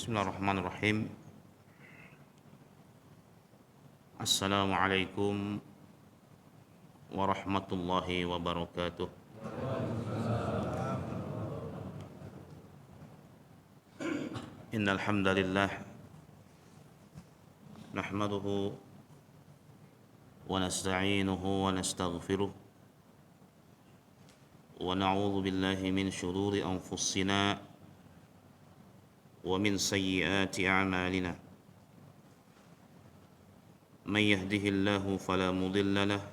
Bismillahirrahmanirrahim. Assalamualaikum warahmatullahi wabarakatuh. Innal hamdalillah nahmaduhu wa nasta'inuhu wa nastaghfiruh wa na'udzu billahi min shururi anfusina wa min sayyiati a'malina. Man yahdihillahu fala mudilla lahu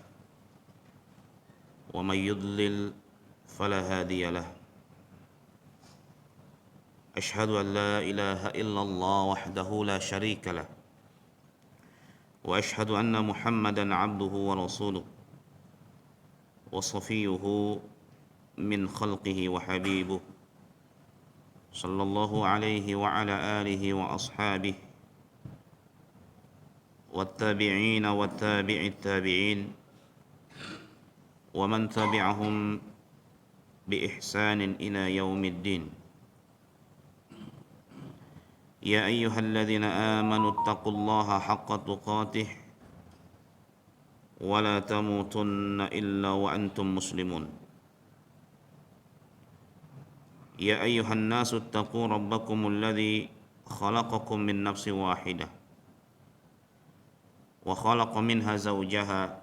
wa man yudlil fala hadiya lahu. Ashhadu an la ilaha illallah wahdahu la syarika lah wa ashhadu anna Muhammadan abduhu wa rasuluh wa safiyuhu min khalqihi wa habibuh sallallahu alaihi wa ala alihi wa ashabihi wattabi'ina wattabi'it tabi'in wa man tabi'ahum bi ihsanin ila yaumiddin. Ya ayyuhalladzina amanu taqullaha haqqa tuqatih wa la tamutunna illa wa antum muslimun. Ya ayyuhan nasu taqu rabbakumul ladzi khalaqakum min nafsin wahidah wa khalaqa minha zawjaha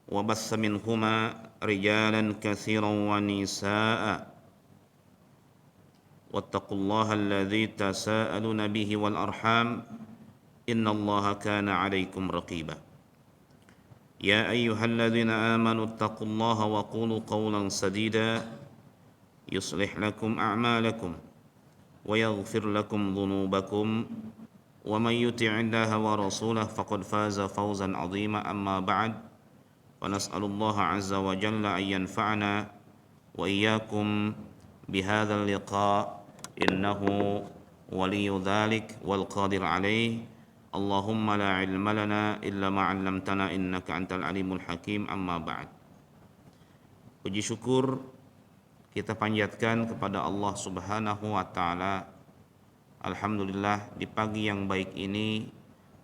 wa bassa minhuma rijalan katsiran wa nisaa'a wattaqullaha alladzi tasaaluna bihi wal arham innallaha kana 'alaikum raqiba. Ya ayyuhalladzina amanu taqullaha wa qulu qawlan sadida yuslih lakum a'malakum wa yaghfir lakum dhunubakum wa man yuti'illaha wa rasulahu faqad faza fawzan 'azima. Amma ba'd, fa nas'alullaha 'azza wa jalla an yanfa'ana wa iyyakum bihadzal liqa' innahu waliyyu dzalik wal qadir 'alaih. Allahumma la 'ilma lana illa ma 'allamtana innaka antal alimul hakim. Amma ba'd. Puji syukur kita panjatkan kepada Allah Subhanahu wa taala. Alhamdulillah, di pagi yang baik ini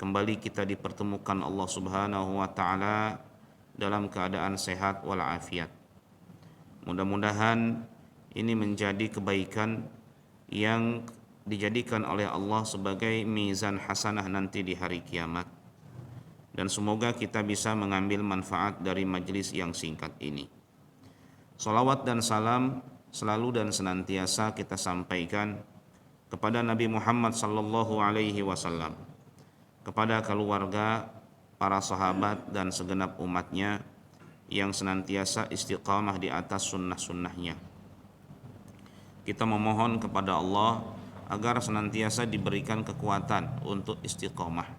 kembali kita dipertemukan Allah Subhanahu wa taala dalam keadaan sehat walafiat. Mudah-mudahan ini menjadi kebaikan yang dijadikan oleh Allah sebagai mizan hasanah nanti di hari kiamat. Dan semoga kita bisa mengambil manfaat dari majelis yang singkat ini. Salawat dan salam selalu dan senantiasa kita sampaikan kepada Nabi Muhammad sallallahu alaihi wasallam, kepada keluarga, para sahabat dan segenap umatnya yang senantiasa istiqamah di atas sunnah-sunnahnya. Kita memohon kepada Allah agar senantiasa diberikan kekuatan untuk istiqamah,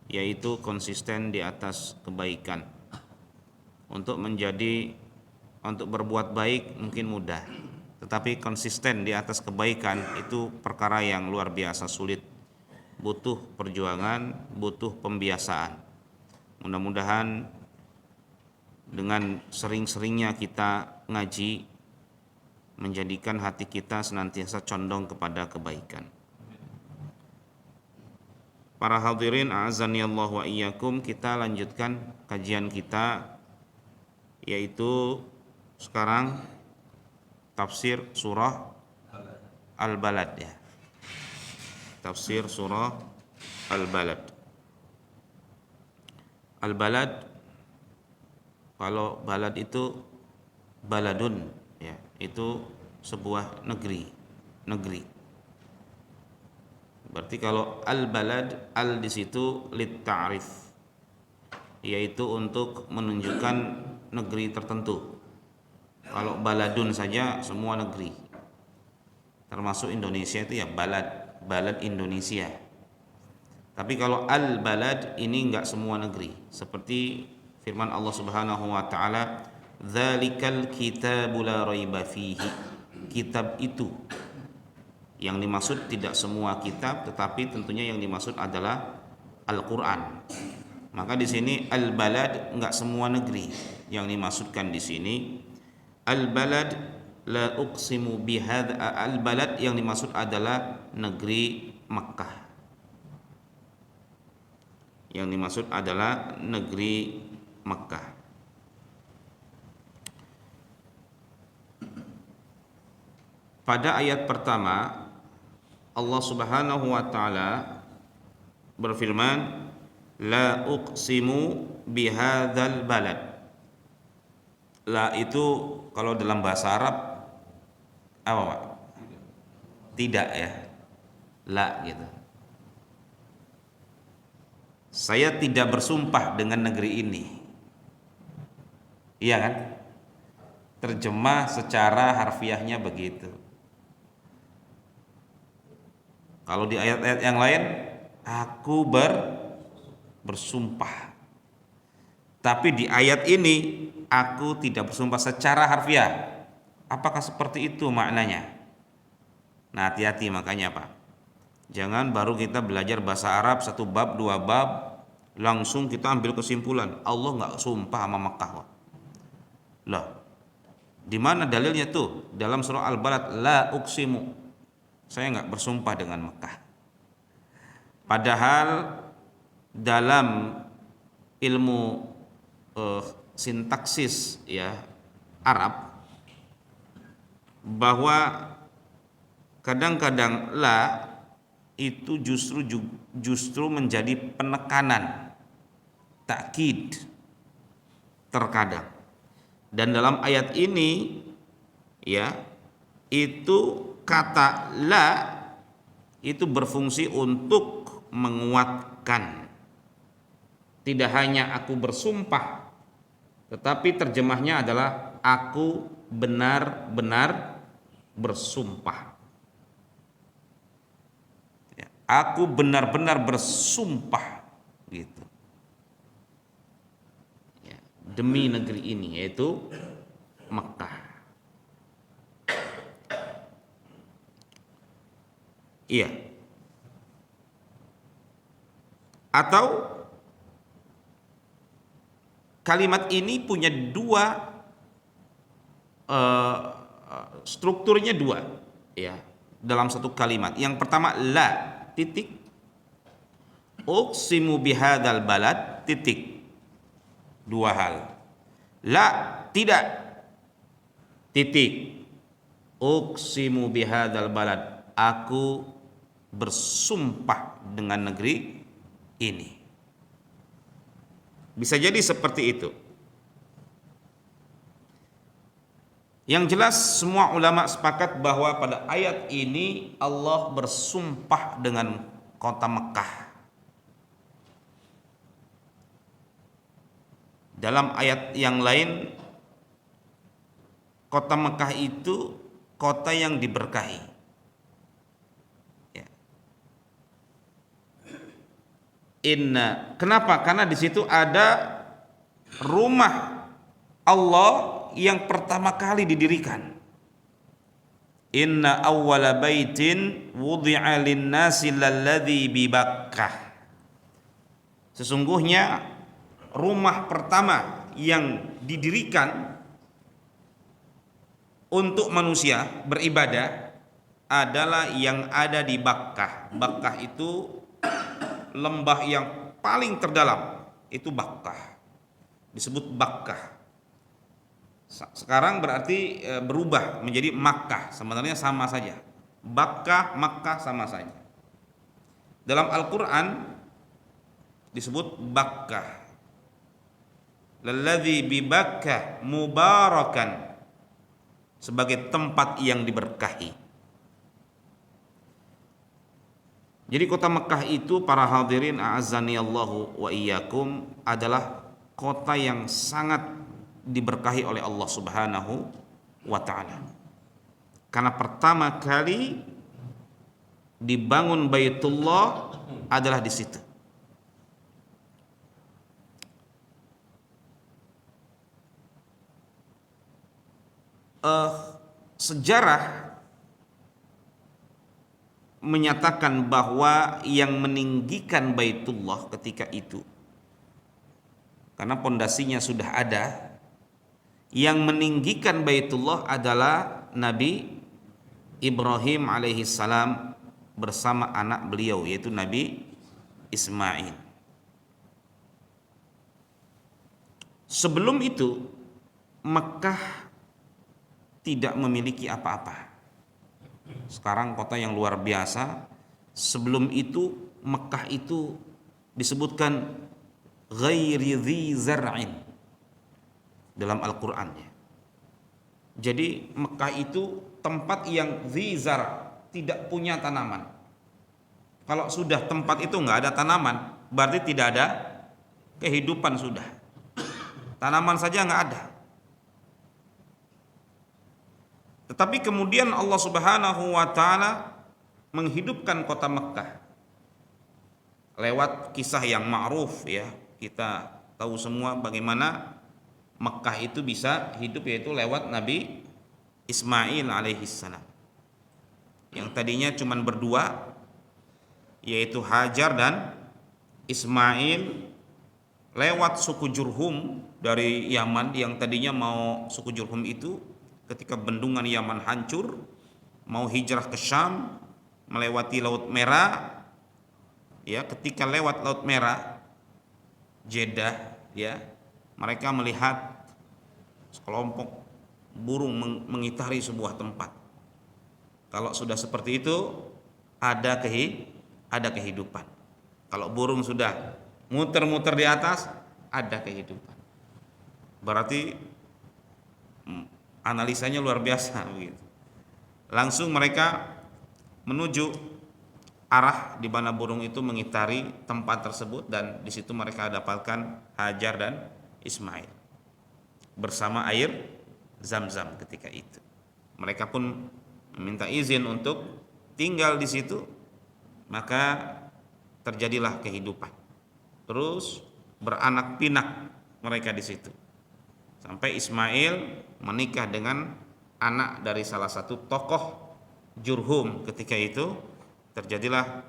yaitu konsisten di atas kebaikan. Untuk berbuat baik mungkin mudah, tetapi konsisten di atas kebaikan itu perkara yang luar biasa sulit, butuh perjuangan, butuh pembiasaan. Mudah-mudahan dengan sering-seringnya kita ngaji menjadikan hati kita senantiasa condong kepada kebaikan. Para hadirin a'azzani Allah wa iyyakum, kita lanjutkan kajian kita, yaitu sekarang tafsir surah Al-Balad ya. Tafsir surah Al-Balad. Al-Balad, kalau balad itu baladun ya, itu sebuah negeri. Berarti kalau Al-Balad, al di situ lit ta'rif, yaitu untuk menunjukkan negeri tertentu. Kalau baladun saja semua negeri, termasuk Indonesia itu ya balad Indonesia. Tapi kalau al-balad ini enggak semua negeri. Seperti firman Allah Subhanahu wa taala, "Dzalikal kitabu la raiba fihi." Kitab itu, yang dimaksud tidak semua kitab, tetapi tentunya yang dimaksud adalah Al-Qur'an. Maka di sini al-balad enggak semua negeri yang dimaksudkan di sini. Al-balad La uqsimu bihadza al-balad, yang dimaksud adalah negeri Makkah. Yang dimaksud adalah negeri Makkah. Pada ayat pertama Allah Subhanahu wa taala berfirman, la uqsimu bihadzal balad. La itu kalau dalam bahasa Arab apa Pak? Tidak ya. La gitu. Saya tidak bersumpah dengan negeri ini. Iya kan? Terjemah secara harfiahnya begitu. Kalau di ayat-ayat yang lain, aku bersumpah. Tapi di ayat ini, aku tidak bersumpah secara harfiah. Apakah seperti itu maknanya? Nah, hati-hati makanya Pak. Jangan baru kita belajar bahasa Arab 1 bab, 2 bab, langsung kita ambil kesimpulan Allah nggak sumpah sama Mekah. Loh, di mana dalilnya tuh? Dalam surah Al-Balad, la uqsimu. Saya nggak bersumpah dengan Mekah. Padahal dalam ilmu sintaksis ya Arab, bahwa kadang-kadang la itu justru menjadi penekanan, takkid terkadang. Dan dalam ayat ini ya, itu kata la itu berfungsi untuk menguatkan. Tidak hanya aku bersumpah, tetapi terjemahnya adalah aku benar-benar bersumpah. Ya, aku benar-benar bersumpah gitu. Ya, demi negeri ini, yaitu Makkah. Iya. Atau kalimat ini punya dua strukturnya dua ya dalam satu kalimat. Yang pertama la titik uqsimu bihadzal balad titik. Dua hal. La tidak titik uqsimu bihadzal balad, aku bersumpah dengan negeri ini. Bisa jadi seperti itu. Yang jelas semua ulama sepakat bahwa pada ayat ini Allah bersumpah dengan kota Mekah. Dalam ayat yang lain, kota Mekah itu kota yang diberkahi. Kenapa? Karena di situ ada rumah Allah yang pertama kali didirikan. Inna awwala baitin wudi'a lin-nasi lalladzi bi Bakkah. Sesungguhnya rumah pertama yang didirikan untuk manusia beribadah adalah yang ada di Bakkah. Bakkah itu lembah yang paling terdalam, itu Bakkah, disebut Bakkah. Sekarang berarti berubah menjadi Makkah, sebenarnya sama saja. Bakkah, Makkah sama saja. Dalam Al-Quran disebut Bakkah, lalladzi bi Bakkah mubarakan, sebagai tempat yang diberkahi. Jadi kota Mekah itu, para hadirin a'azzani Allahu wa iyyakum, adalah kota yang sangat diberkahi oleh Allah Subhanahu wa taala. Karena pertama kali dibangun Baitullah adalah di situ. Sejarah menyatakan bahwa yang meninggikan Baitullah ketika itu, karena pondasinya sudah ada, Yang meninggikan Baitullah adalah Nabi Ibrahim alaihi salam bersama anak beliau yaitu Nabi Ismail. Sebelum itu Mekah tidak memiliki apa-apa. Sekarang kota yang luar biasa. Sebelum itu Mekah itu disebutkan ghairi dzi zar'in dalam Al-Qur'an ya. Jadi Mekah itu tempat yang dzi zar', tidak punya tanaman. Kalau sudah tempat itu nggak ada tanaman, berarti tidak ada kehidupan sudah. Tanaman saja nggak ada. Tetapi kemudian Allah Subhanahu wa taala menghidupkan kota Mekah lewat kisah yang ma'ruf ya. Kita tahu semua bagaimana Mekah itu bisa hidup yaitu lewat Nabi Ismail alaihi salam. Yang tadinya cuma berdua yaitu Hajar dan Ismail, lewat suku Jurhum dari Yaman. Yang tadinya mau suku Jurhum itu ketika bendungan Yaman hancur mau hijrah ke Syam melewati Laut Merah ya. Ketika lewat Laut Merah Jeddah ya, mereka melihat sekelompok burung mengitari sebuah tempat. Kalau sudah seperti itu ada kehidupan. Kalau burung sudah muter-muter di atas ada kehidupan. Berarti analisanya luar biasa begitu. Langsung mereka menuju arah di mana burung itu mengitari tempat tersebut, dan di situ mereka dapatkan Hajar dan Ismail bersama air Zam-Zam ketika itu. Mereka pun meminta izin untuk tinggal di situ, maka terjadilah kehidupan. Terus beranak pinak mereka di situ. Sampai Ismail menikah dengan anak dari salah satu tokoh Jurhum. Ketika itu terjadilah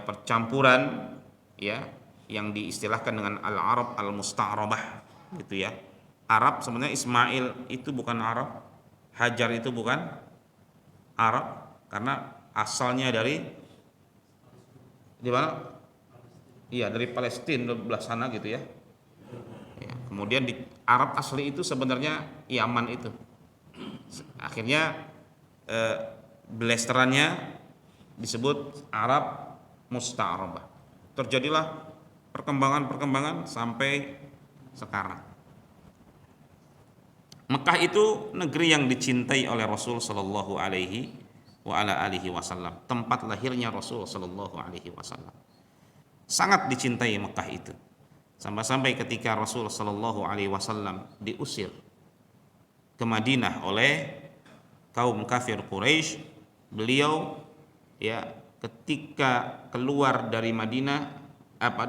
percampuran ya, yang diistilahkan dengan al-Arab al-Musta'rabah gitu ya. Arab sebenarnya Ismail itu bukan Arab, Hajar itu bukan Arab karena asalnya dari mana? Iya, dari Palestina belah sana gitu ya. Ya, kemudian di Arab asli itu sebenarnya Yaman itu. Akhirnya belesterannya disebut Arab Musta'rabah. Terjadilah perkembangan sampai sekarang. Mekah itu negeri yang dicintai oleh Rasul sallallahu alaihi wa ala alihi wasallam. Tempat lahirnya Rasul sallallahu alaihi wasallam. Sangat dicintai Mekah itu. Sampai-sampai ketika Rasul sallallahu alaihi wasallam diusir ke Madinah oleh kaum kafir Quraisy, beliau ya ketika keluar dari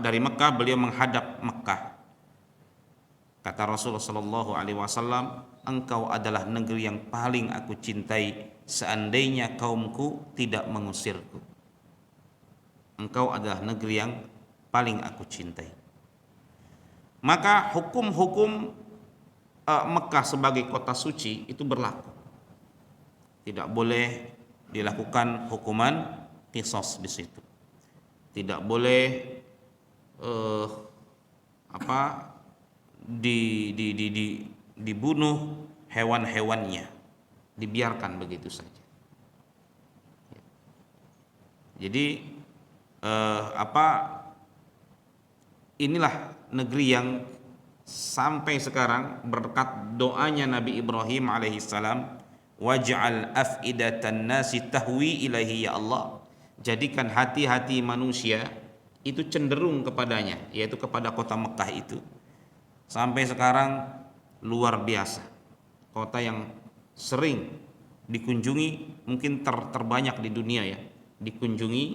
dari Mekah, beliau menghadap Mekah. Kata Rasulullah sallallahu alaihi wasallam, engkau adalah negeri yang paling aku cintai seandainya kaumku tidak mengusirku. Engkau adalah negeri yang paling aku cintai. Maka hukum-hukum Mekah sebagai kota suci itu berlaku. Tidak boleh dilakukan hukuman qisas di situ. Tidak boleh dibunuh hewan-hewannya, dibiarkan begitu saja. Jadi inilah negeri yang sampai sekarang berkat doanya Nabi Ibrahim alaihissalam, waj'al af'idatan nasi tahwi ilaihi ya Allah, jadikan hati-hati manusia itu cenderung kepadanya, yaitu kepada kota Mekah itu. Sampai sekarang luar biasa, kota yang sering dikunjungi, mungkin terbanyak di dunia ya, dikunjungi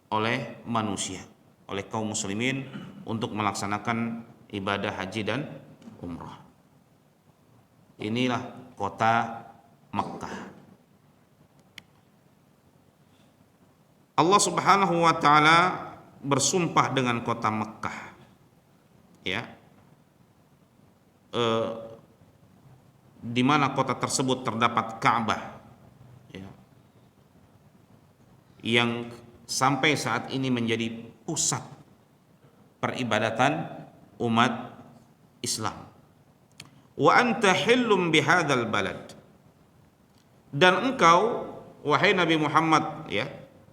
oleh manusia, oleh kaum muslimin untuk melaksanakan ibadah haji dan umrah. Inilah kota Mekah. Allah Subhanahu wa taala bersumpah dengan kota Mekah. Ya. di mana kota tersebut terdapat Ka'bah, ya, yang sampai saat ini menjadi pusat peribadatan umat Islam. Wa anta hillum bihadzal balad, dan engkau wahai Nabi Muhammad, ya,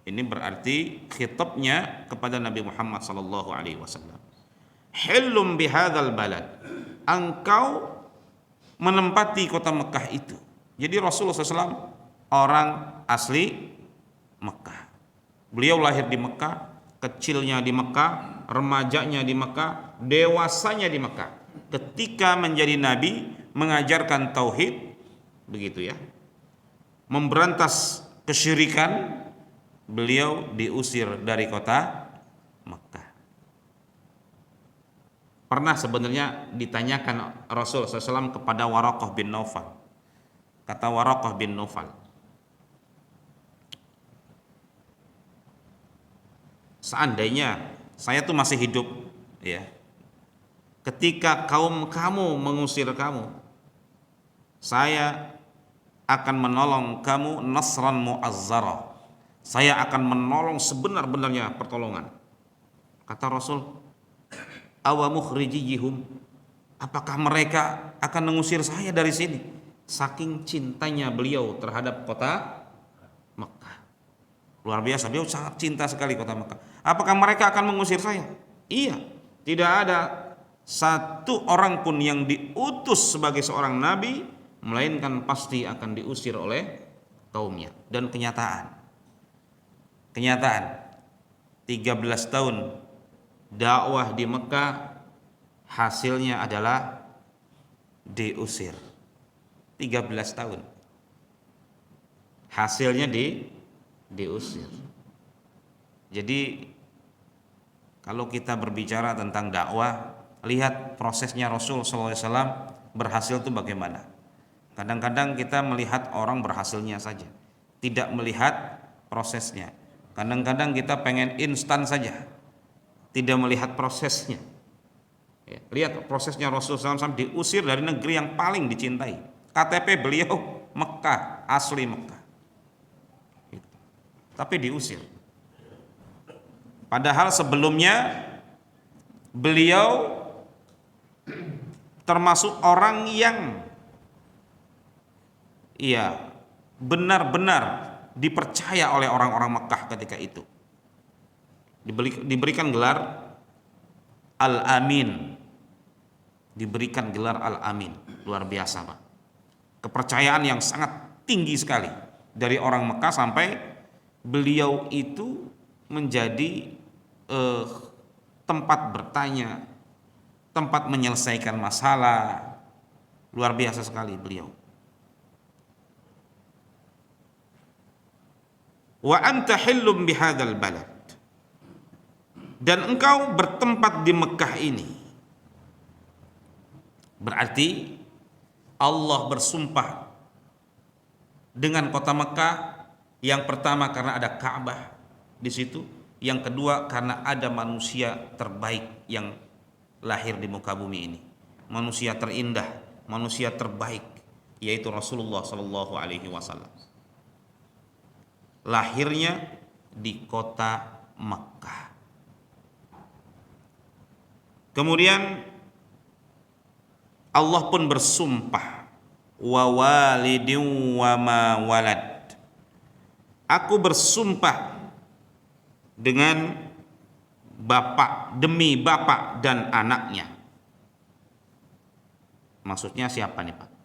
ini berarti khitabnya kepada Nabi Muhammad sallallahu alaihi wasallam. Hillum bihadzal balad, engkau menempati kota Mekah itu. Jadi Rasulullah SAW orang asli Mekah. Beliau lahir di Mekah, kecilnya di Mekah, remajanya di Mekah, dewasanya di Mekah. Ketika menjadi nabi, mengajarkan tauhid, begitu ya, memberantas kesyirikan, beliau diusir dari kota Mekah. Pernah sebenarnya ditanyakan Rasul SAW kepada Waraqah bin Naufal. Kata Waraqah bin Naufal, seandainya saya tuh masih hidup, ya, ketika kaum kamu mengusir kamu, saya akan menolong kamu nasran mu'azzara. Saya akan menolong sebenar-benarnya pertolongan. Kata Rasul, awa mukhrijiyhum, apakah mereka akan mengusir saya dari sini? Saking cintanya beliau terhadap kota Mekah. Luar biasa, beliau sangat cinta sekali kota Mekah. Apakah mereka akan mengusir saya? Iya, tidak ada satu orang pun yang diutus sebagai seorang nabi melainkan pasti akan diusir oleh kaumnya. Dan kenyataan 13 tahun dakwah di Mekah, hasilnya adalah diusir. 13 tahun hasilnya diusir. Jadi kalau kita berbicara tentang dakwah, lihat prosesnya Rasul SAW berhasil itu bagaimana. Kadang-kadang kita melihat orang berhasilnya saja, tidak melihat prosesnya. Kadang-kadang kita pengen instan saja, tidak melihat prosesnya. Ya, lihat prosesnya Rasulullah SAW diusir dari negeri yang paling dicintai. KTP beliau Mekah, asli Mekah, tapi diusir. Padahal sebelumnya beliau termasuk orang yang benar-benar dipercaya oleh orang-orang Mekah ketika itu. Diberikan gelar Al-Amin. Diberikan gelar Al-Amin. Luar biasa, Pak. Kepercayaan yang sangat tinggi sekali dari orang Mekah sampai beliau itu menjadi tempat bertanya, tempat menyelesaikan masalah. Luar biasa sekali beliau. Wa anta hillum bihadzal balad, dan engkau bertempat di Mekah ini. Berarti Allah bersumpah dengan kota Mekah, yang pertama karena ada Ka'bah di situ, yang kedua karena ada manusia terbaik yang lahir di muka bumi ini, manusia terindah, manusia terbaik, yaitu Rasulullah Sallallahu Alaihi Wasallam. Lahirnya di kota Mekah. Kemudian Allah pun bersumpah, wa walidin wa ma walad, aku bersumpah dengan bapak, demi bapak dan anaknya. Maksudnya siapa nih, Pak?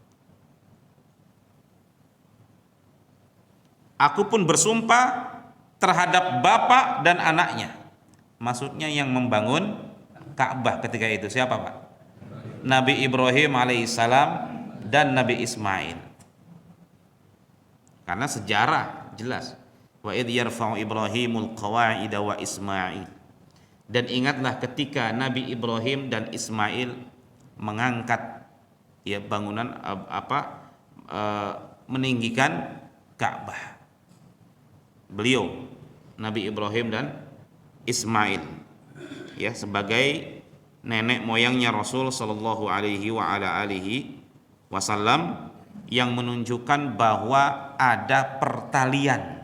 Aku pun bersumpah terhadap bapak dan anaknya. Maksudnya yang membangun Ka'bah ketika itu siapa, Pak? Nabi Ibrahim alaihissalam dan Nabi Ismail. Karena sejarah jelas, wa idh yarfa'u Ibrahimul qawa'ida wa Ismail. Dan ingatlah ketika Nabi Ibrahim dan Ismail mengangkat bangunan meninggikan Ka'bah. Beliau Nabi Ibrahim dan Ismail sebagai nenek moyangnya Rasul sallallahu alaihi wa ala alihi wasallam, yang menunjukkan bahwa ada pertalian,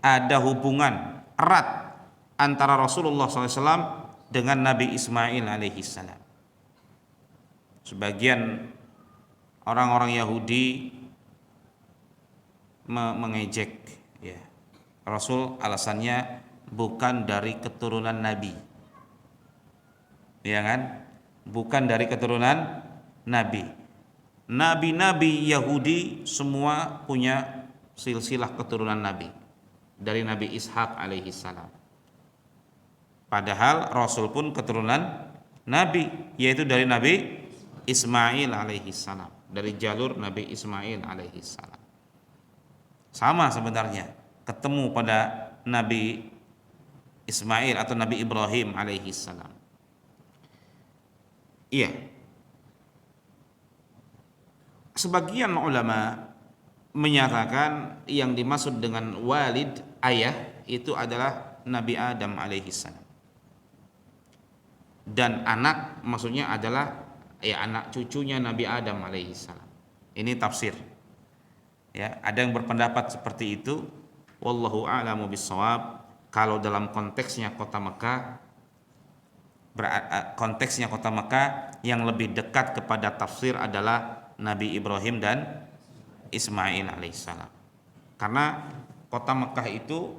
ada hubungan erat antara Rasulullah SAW dengan Nabi Ismail alaihissalam. Sebagian orang-orang Yahudi mengejek, ya, Rasul alasannya bukan dari keturunan Nabi, ya kan? Bukan dari keturunan Nabi. Nabi-nabi Yahudi semua punya silsilah keturunan Nabi dari Nabi Ishak alaihissalam. Padahal Rasul pun keturunan Nabi, yaitu dari Nabi Ismail alaihissalam, dari jalur Nabi Ismail alaihissalam. Sama sebenarnya, ketemu pada Nabi Ismail atau Nabi Ibrahim alaihissalam. Iya. Sebagian ulama menyatakan yang dimaksud dengan walid, ayah, itu adalah Nabi Adam alaihissalam. Dan anak maksudnya adalah anak cucunya Nabi Adam alaihissalam. Ini tafsir. Ya, ada yang berpendapat seperti itu. Wallahu a'lamu bissawab. Kalau dalam konteksnya kota Mekah, yang lebih dekat kepada tafsir adalah Nabi Ibrahim dan Ismail alaihissalam. Karena kota Mekah itu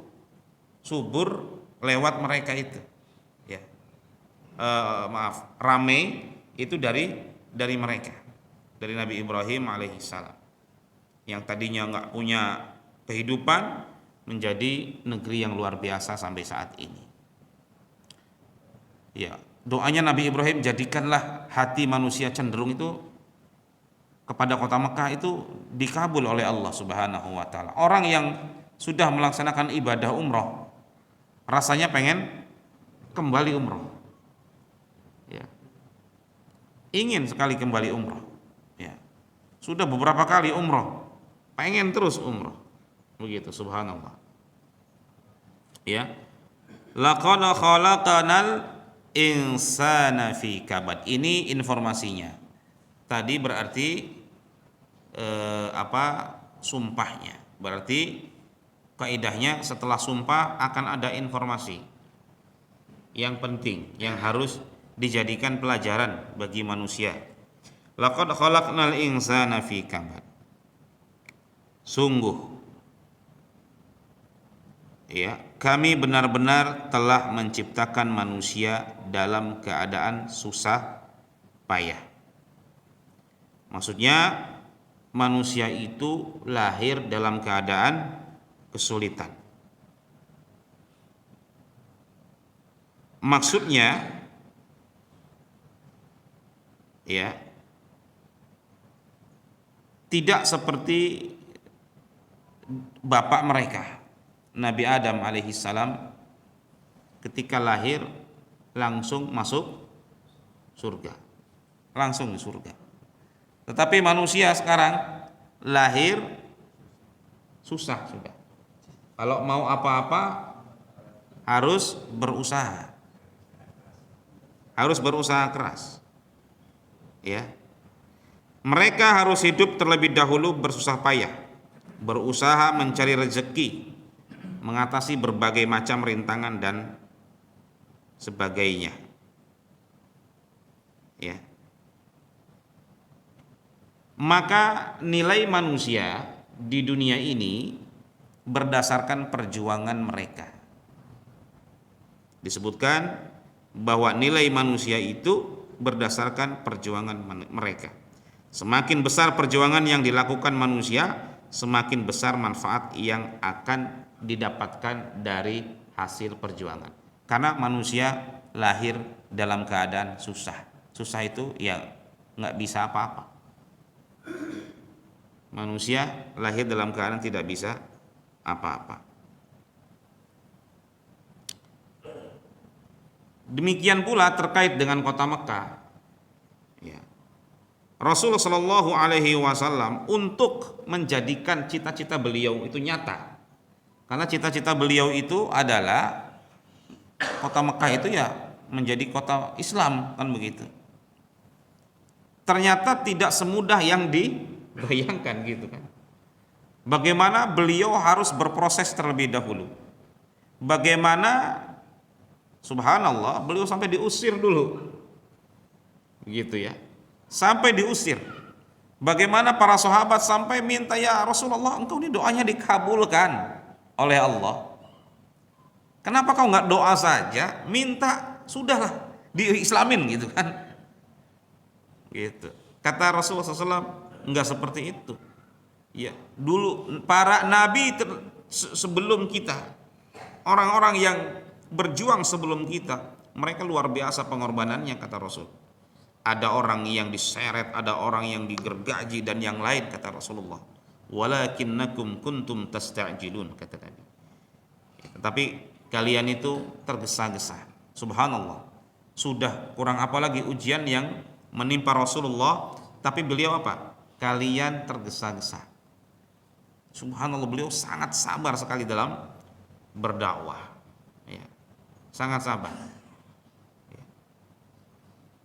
subur lewat mereka itu. Ya. Ramai itu dari mereka, dari Nabi Ibrahim alaihissalam, yang tadinya nggak punya kehidupan menjadi negeri yang luar biasa sampai saat ini. Ya, doanya Nabi Ibrahim, jadikanlah hati manusia cenderung itu kepada kota Mekah, itu dikabul oleh Allah Subhanahu wa taala. Orang yang sudah melaksanakan ibadah umroh rasanya pengen kembali umroh. Ya. Ingin sekali kembali umroh. Ya. Sudah beberapa kali umroh, pengen terus umroh. Begitu, subhanallah. Ya. Laqad khalaqanal insana fi kabad. Ini informasinya. Tadi berarti sumpahnya. Berarti kaidahnya setelah sumpah akan ada informasi yang penting yang harus dijadikan pelajaran bagi manusia. Laqad khalaqnal insana fi kabad. Sungguh, ya, kami benar-benar telah menciptakan manusia dalam keadaan susah payah. Maksudnya manusia itu lahir dalam keadaan kesulitan. Maksudnya, ya, tidak seperti bapak mereka Nabi Adam alaihissalam, ketika lahir langsung masuk surga, langsung di surga. Tetapi manusia sekarang lahir susah sudah. Kalau mau apa-apa harus berusaha keras. Ya. Mereka harus hidup terlebih dahulu bersusah payah, berusaha mencari rezeki, mengatasi berbagai macam rintangan dan sebagainya. Ya. Maka nilai manusia di dunia ini berdasarkan perjuangan mereka. Disebutkan bahwa nilai manusia itu berdasarkan perjuangan mereka. Semakin besar perjuangan yang dilakukan manusia, semakin besar manfaat yang akan didapatkan dari hasil perjuangan. Karena manusia lahir dalam keadaan susah. Susah itu ya nggak bisa apa-apa. Manusia lahir dalam keadaan tidak bisa apa-apa. Demikian pula terkait dengan kota Mekah. Ya. Rasulullah Shallallahu Alaihi Wasallam untuk menjadikan cita-cita beliau itu nyata, karena cita-cita beliau itu adalah kota Mekah itu ya menjadi kota Islam, kan begitu. Ternyata tidak semudah yang Bayangkan gitu kan. Bagaimana beliau harus berproses terlebih dahulu. Bagaimana subhanallah beliau sampai diusir dulu. Begitu ya. Sampai diusir. Bagaimana para sahabat sampai minta, ya Rasulullah, engkau ini doanya dikabulkan oleh Allah. Kenapa kau nggak doa saja, minta, sudahlah diislamin gitu kan? Gitu. Kata Rasulullah SAW, nggak seperti itu. Ya, dulu para nabi sebelum kita, orang-orang yang berjuang sebelum kita, mereka luar biasa pengorbanannya, kata Rasul. Ada orang yang diseret, ada orang yang digergaji dan yang lain, kata Rasulullah. Walakinnakum kuntum tasta'jilun, kata Nabi. Tetapi kalian itu tergesa-gesa. Subhanallah. Sudah kurang apa lagi ujian yang menimpa Rasulullah, tapi beliau apa? Kalian tergesa-gesa. Subhanallah, beliau sangat sabar sekali dalam berdakwah. Ya, sangat sabar. Ya.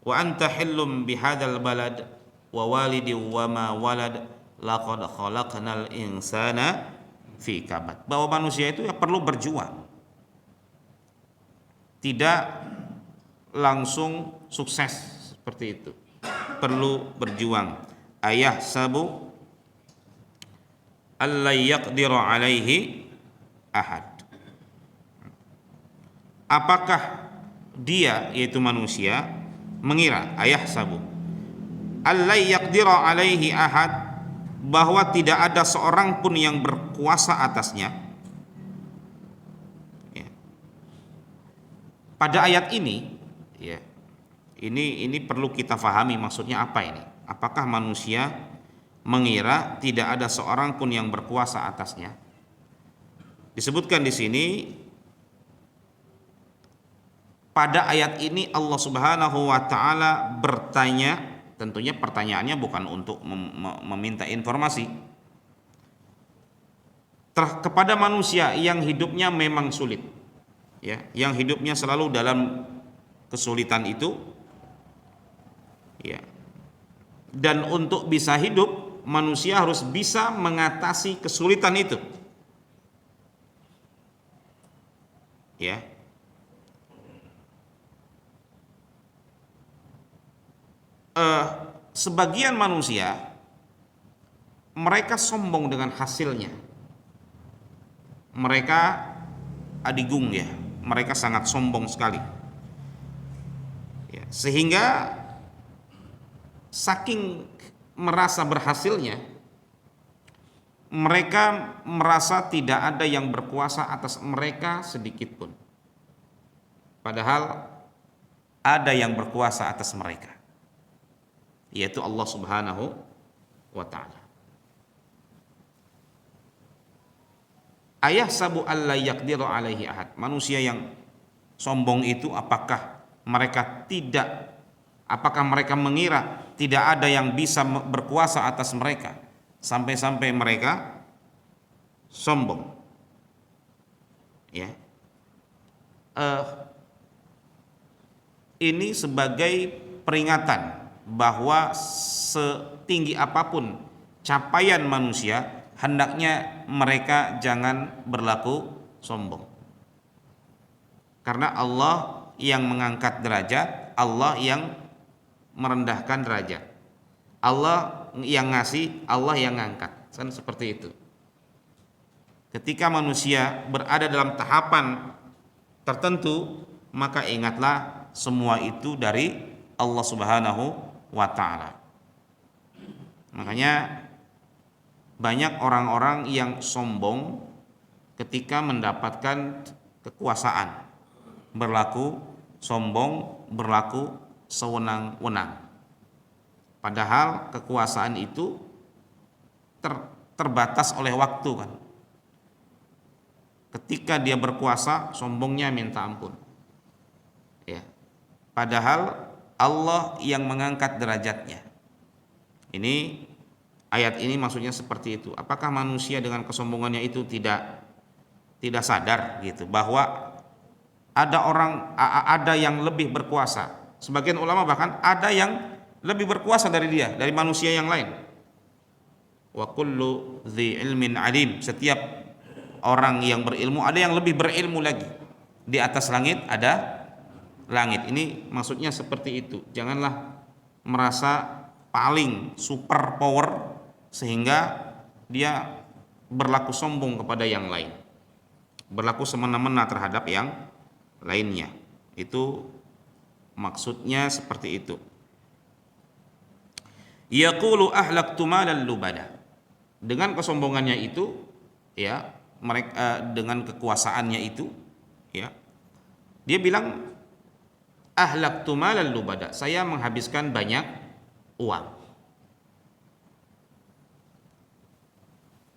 Wa anta hillum bihadzal balad wa walidi wa ma walad laqad khalaqnal insana fi kabad. Bahwa manusia itu ya perlu berjuang. Tidak langsung sukses seperti itu. Perlu berjuang. Ayah sabu alla yaqdiru alaihi ahad. Apakah dia, yaitu manusia, mengira, ayah sabu alla yaqdiru alaihi ahad, bahwa tidak ada seorang pun yang berkuasa atasnya. Ya. Pada ayat ini, ya, ini perlu kita fahami maksudnya apa ini. Apakah manusia mengira tidak ada seorang pun yang berkuasa atasnya? Disebutkan di sini pada ayat ini Allah Subhanahu wa taala bertanya, tentunya pertanyaannya bukan untuk meminta informasi kepada manusia yang hidupnya memang sulit, ya, yang hidupnya selalu dalam kesulitan itu, ya. Dan untuk bisa hidup, manusia harus bisa mengatasi kesulitan itu. Ya. Sebagian manusia mereka sombong dengan hasilnya. Mereka adigung, ya. Mereka sangat sombong sekali. Ya, sehingga saking merasa berhasilnya, mereka merasa tidak ada yang berkuasa atas mereka sedikit pun. Padahal ada yang berkuasa atas mereka, yaitu Allah Subhanahu wa ta'ala. Ayah sabu alla yaqdiru alaihi ahad. Manusia yang sombong itu apakah mereka mengira tidak ada yang bisa berkuasa atas mereka sampai-sampai mereka sombong? Ya. Ini sebagai peringatan bahwa setinggi apapun capaian manusia, hendaknya mereka jangan berlaku sombong. Karena Allah yang mengangkat derajat, Allah yang merendahkan derajat. Allah yang ngasih, Allah yang ngangkat. Kan seperti itu. Ketika manusia berada dalam tahapan tertentu, maka ingatlah semua itu dari Allah Subhanahu wa ta'ala. Makanya banyak orang-orang yang sombong ketika mendapatkan kekuasaan, berlaku sombong, berlaku sewenang-wenang. Padahal kekuasaan itu terbatas oleh waktu kan. Ketika dia berkuasa, sombongnya minta ampun. Ya. Padahal Allah yang mengangkat derajatnya. Ini ayat ini maksudnya seperti itu. Apakah manusia dengan kesombongannya itu tidak sadar gitu bahwa ada yang lebih berkuasa. Sebagian ulama bahkan ada yang lebih berkuasa dari dia, dari manusia yang lain. Wa kullu dzi ilmin alim. Setiap orang yang berilmu ada yang lebih berilmu lagi. Di atas langit ada langit. Ini maksudnya seperti itu. Janganlah merasa paling super power sehingga dia berlaku sombong kepada yang lain, berlaku semena-mena terhadap yang lainnya. Itu maksudnya seperti itu. Yaqulu ahlaktu malal lubada. Dengan kesombongannya itu, ya, mereka dengan kekuasaannya itu, ya, dia bilang ahlaktu malal lubada, saya menghabiskan banyak uang.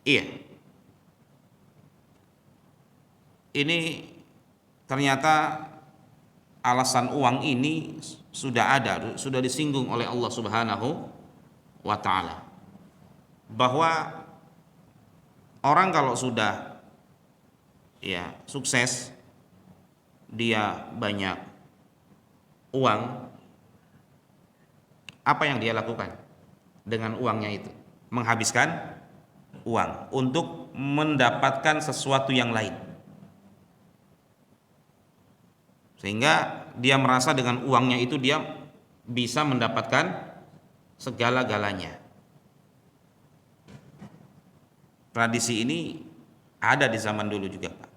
Iya. Ini ternyata alasan uang ini sudah ada, sudah disinggung oleh Allah Subhanahu wa taala. Bahwa orang kalau sudah, ya, sukses, dia banyak uang, apa yang dia lakukan dengan uangnya itu? Menghabiskan uang untuk mendapatkan sesuatu yang lain, sehingga dia merasa dengan uangnya itu dia bisa mendapatkan segala-galanya. Tradisi ini ada di zaman dulu juga, Pak.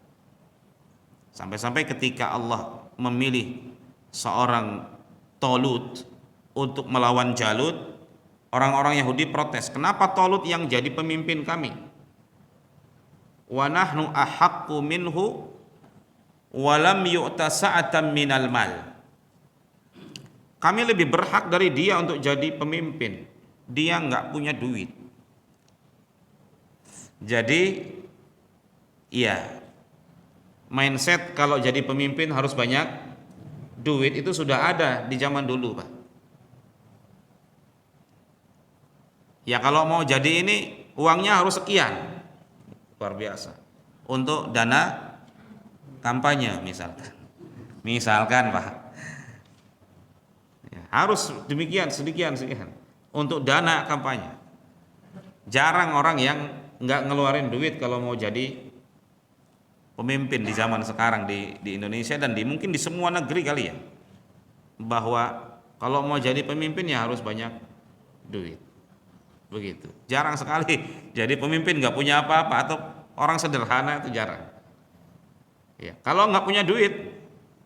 Sampai-sampai ketika Allah memilih seorang Talut untuk melawan Jalut, orang-orang Yahudi protes, kenapa Talut yang jadi pemimpin kami? Wa nahnu ahaqqu minhu wa lam yu'ta sa'atan minal mal. Kami lebih berhak dari dia untuk jadi pemimpin. Dia nggak punya duit. Jadi, iya, mindset kalau jadi pemimpin harus banyak duit itu sudah ada di zaman dulu, Pak. Ya kalau mau jadi ini uangnya harus sekian, luar biasa, untuk dana kampanye misalkan Pak, ya, harus demikian sekian untuk dana kampanye. Jarang orang yang nggak ngeluarin duit kalau mau jadi pemimpin di zaman sekarang di Indonesia dan mungkin di semua negeri kali ya, bahwa kalau mau jadi pemimpin ya harus banyak duit. Begitu. Jarang sekali jadi pemimpin nggak punya apa-apa atau orang sederhana, itu jarang. Ya, kalau nggak punya duit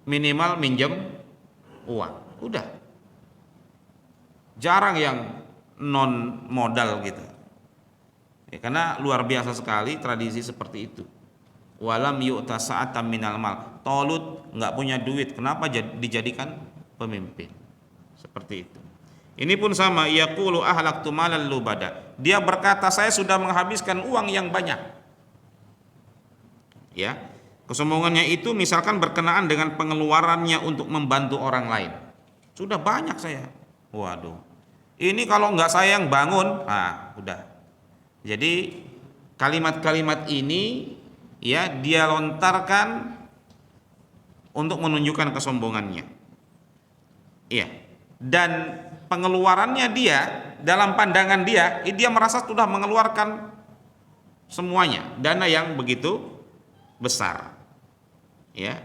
minimal minjem uang, udah. Jarang yang non modal gitu. Ya, karena luar biasa sekali tradisi seperti itu. Walam yu'ta sa'atan minal mal. Talut nggak punya duit, kenapa dijadikan pemimpin? Seperti itu. Ini pun sama, yaqulu ahlaktu malal lubada. Dia berkata, saya sudah menghabiskan uang yang banyak. Ya, kesombongannya itu misalkan berkenaan dengan pengeluarannya untuk membantu orang lain. Sudah banyak saya. Waduh. Ini kalau nggak saya yang bangun, udah. Jadi kalimat-kalimat ini, ya, dia lontarkan untuk menunjukkan kesombongannya. Iya. Dan pengeluarannya dia, dalam pandangan dia merasa sudah mengeluarkan semuanya, dana yang begitu besar, ya.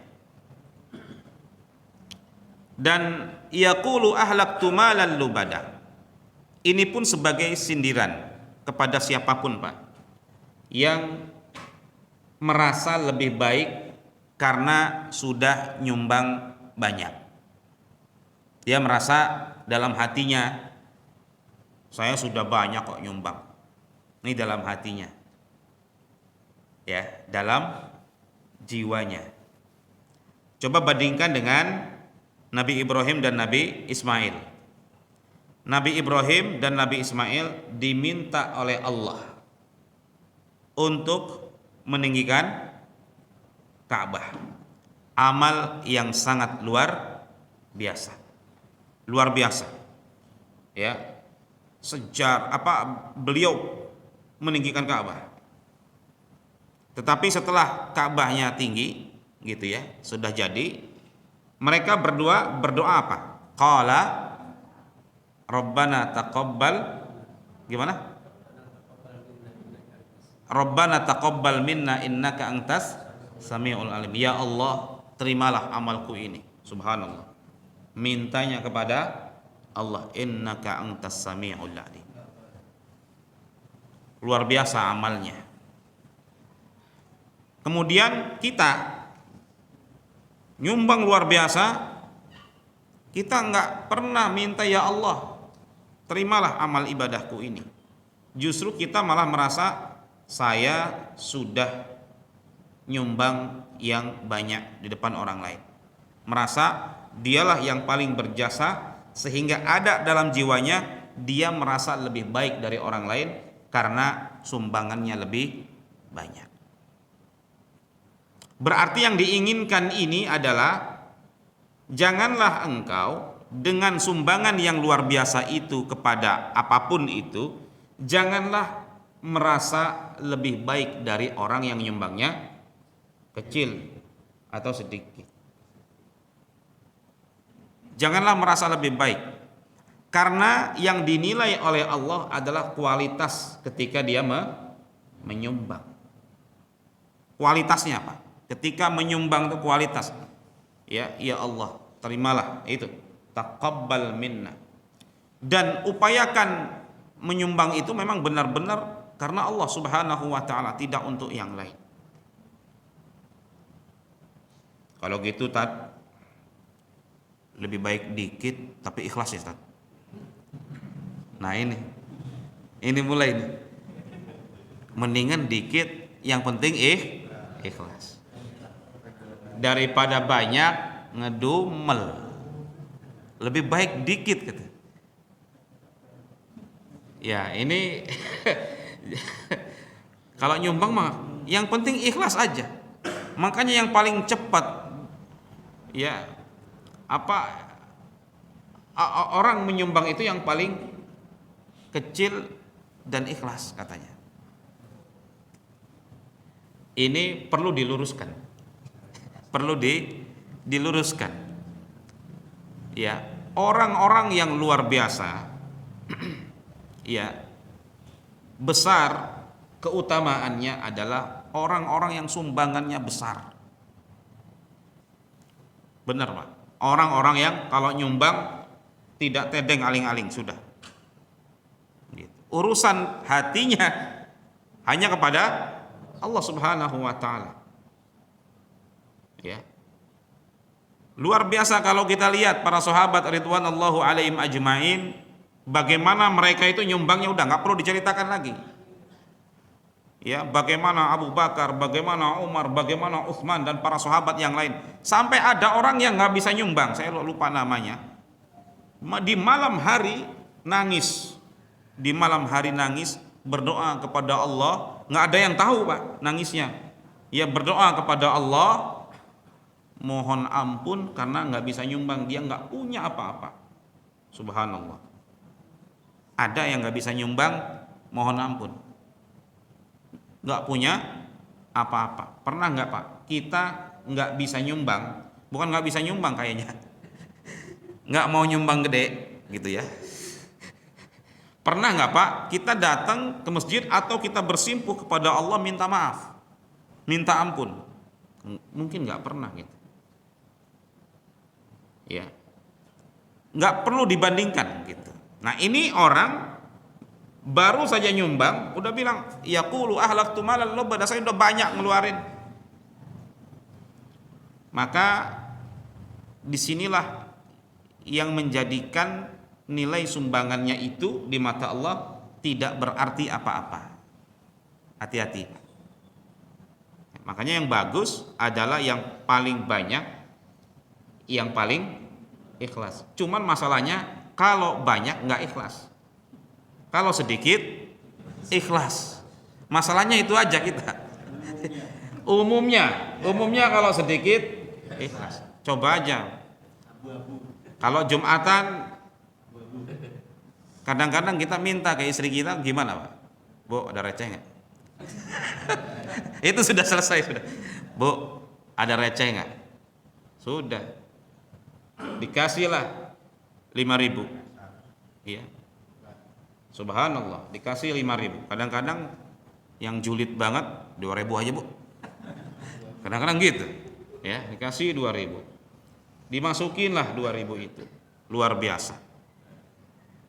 Dan yaqulu ahlaktu malal lubada. Ini pun sebagai sindiran kepada siapapun, Pak, yang merasa lebih baik karena sudah nyumbang banyak. Dia merasa dalam hatinya, saya sudah banyak kok nyumbang. Ini dalam hatinya, ya, dalam jiwanya. Coba bandingkan dengan Nabi Ibrahim dan Nabi Ismail. Nabi Ibrahim dan Nabi Ismail diminta oleh Allah untuk meninggikan Ka'bah. Amal yang sangat luar biasa. Luar biasa. Ya. Beliau meninggikan Ka'bah. Tetapi setelah Ka'bahnya tinggi, gitu ya, sudah jadi, mereka berdua berdoa apa? Qala Rabbana taqabbal, gimana? Rabbana taqabbal minna innaka antas samiul alim. Ya Allah, terimalah amalku ini. Subhanallah. Mintanya kepada Allah, innaka antas samiul alim. Luar biasa amalnya. Kemudian kita nyumbang luar biasa, kita nggak pernah minta ya Allah terimalah amal ibadahku ini. Justru kita malah merasa saya sudah nyumbang yang banyak di depan orang lain, merasa dialah yang paling berjasa, sehingga ada dalam jiwanya dia merasa lebih baik dari orang lain karena sumbangannya lebih banyak. Berarti yang diinginkan ini adalah janganlah engkau dengan sumbangan yang luar biasa itu kepada apapun itu, janganlah merasa lebih baik dari orang yang nyumbangnya kecil atau sedikit. Janganlah merasa lebih baik, karena yang dinilai oleh Allah adalah kualitas ketika dia menyumbang. Kualitasnya apa? Ketika menyumbang itu kualitas. Ya Allah, terimalah itu. Taqabbal minna. Dan upayakan menyumbang itu memang benar-benar karena Allah Subhanahu wa taala, tidak untuk yang lain. Kalau gitu Tad, lebih baik dikit tapi ikhlas ya Tad. Nah ini mulai nih. Mendingan dikit yang penting ikhlas daripada banyak ngedumel. Lebih baik dikit gitu. Ya ini kalau nyumbang mah yang penting ikhlas aja. Makanya yang paling cepat ya orang menyumbang itu yang paling kecil dan ikhlas katanya. Ini perlu diluruskan. Diluruskan. Ya, orang-orang yang luar biasa ya, besar keutamaannya adalah orang-orang yang sumbangannya besar. Benar Pak. Orang-orang yang kalau nyumbang tidak tedeng aling-aling sudah. Gitu. Urusan hatinya hanya kepada Allah Subhanahu wa taala. Ya. Luar biasa kalau kita lihat para sahabat ridwanullahu alaihim ajmain, bagaimana mereka itu nyumbangnya udah nggak perlu diceritakan lagi. Ya, bagaimana Abu Bakar, bagaimana Umar, bagaimana Utsman dan para sahabat yang lain. Sampai ada orang yang nggak bisa nyumbang, saya lupa namanya. Di malam hari nangis, berdoa kepada Allah. Nggak ada yang tahu Pak nangisnya. Ya berdoa kepada Allah, mohon ampun karena nggak bisa nyumbang, dia nggak punya apa-apa. Subhanallah. Ada yang nggak bisa nyumbang, mohon ampun, nggak punya apa-apa. Pernah nggak Pak kita nggak bisa nyumbang, bukan nggak bisa nyumbang kayaknya, nggak mau nyumbang gede gitu ya. Pernah nggak Pak kita datang ke masjid atau kita bersimpuh kepada Allah minta maaf, minta ampun? Mungkin nggak pernah gitu. Ya, nggak perlu dibandingkan gitu. Nah ini orang baru saja nyumbang udah bilang yaqulu ahlaktu malan lubada, saya udah banyak ngeluarin. Maka disinilah yang menjadikan nilai sumbangannya itu di mata Allah tidak berarti apa-apa. Hati-hati. Makanya yang bagus adalah yang paling banyak, yang paling ikhlas. Cuman masalahnya kalau banyak nggak ikhlas, kalau sedikit ikhlas. Masalahnya itu aja kita. Umumnya kalau sedikit ikhlas. Coba aja. Kalau Jumatan kadang-kadang kita minta ke istri kita, gimana Pak? Bu, ada receh nggak? Itu sudah selesai sudah. Bu, ada receh nggak? Sudah. Dikasihlah 5.000. Iya. Subhanallah, dikasih 5.000. Kadang-kadang Yang julid banget 2.000 aja, Bu. Kadang-kadang gitu. Ya, dikasih 2.000. Dimasukinlah 2.000 itu. Luar biasa.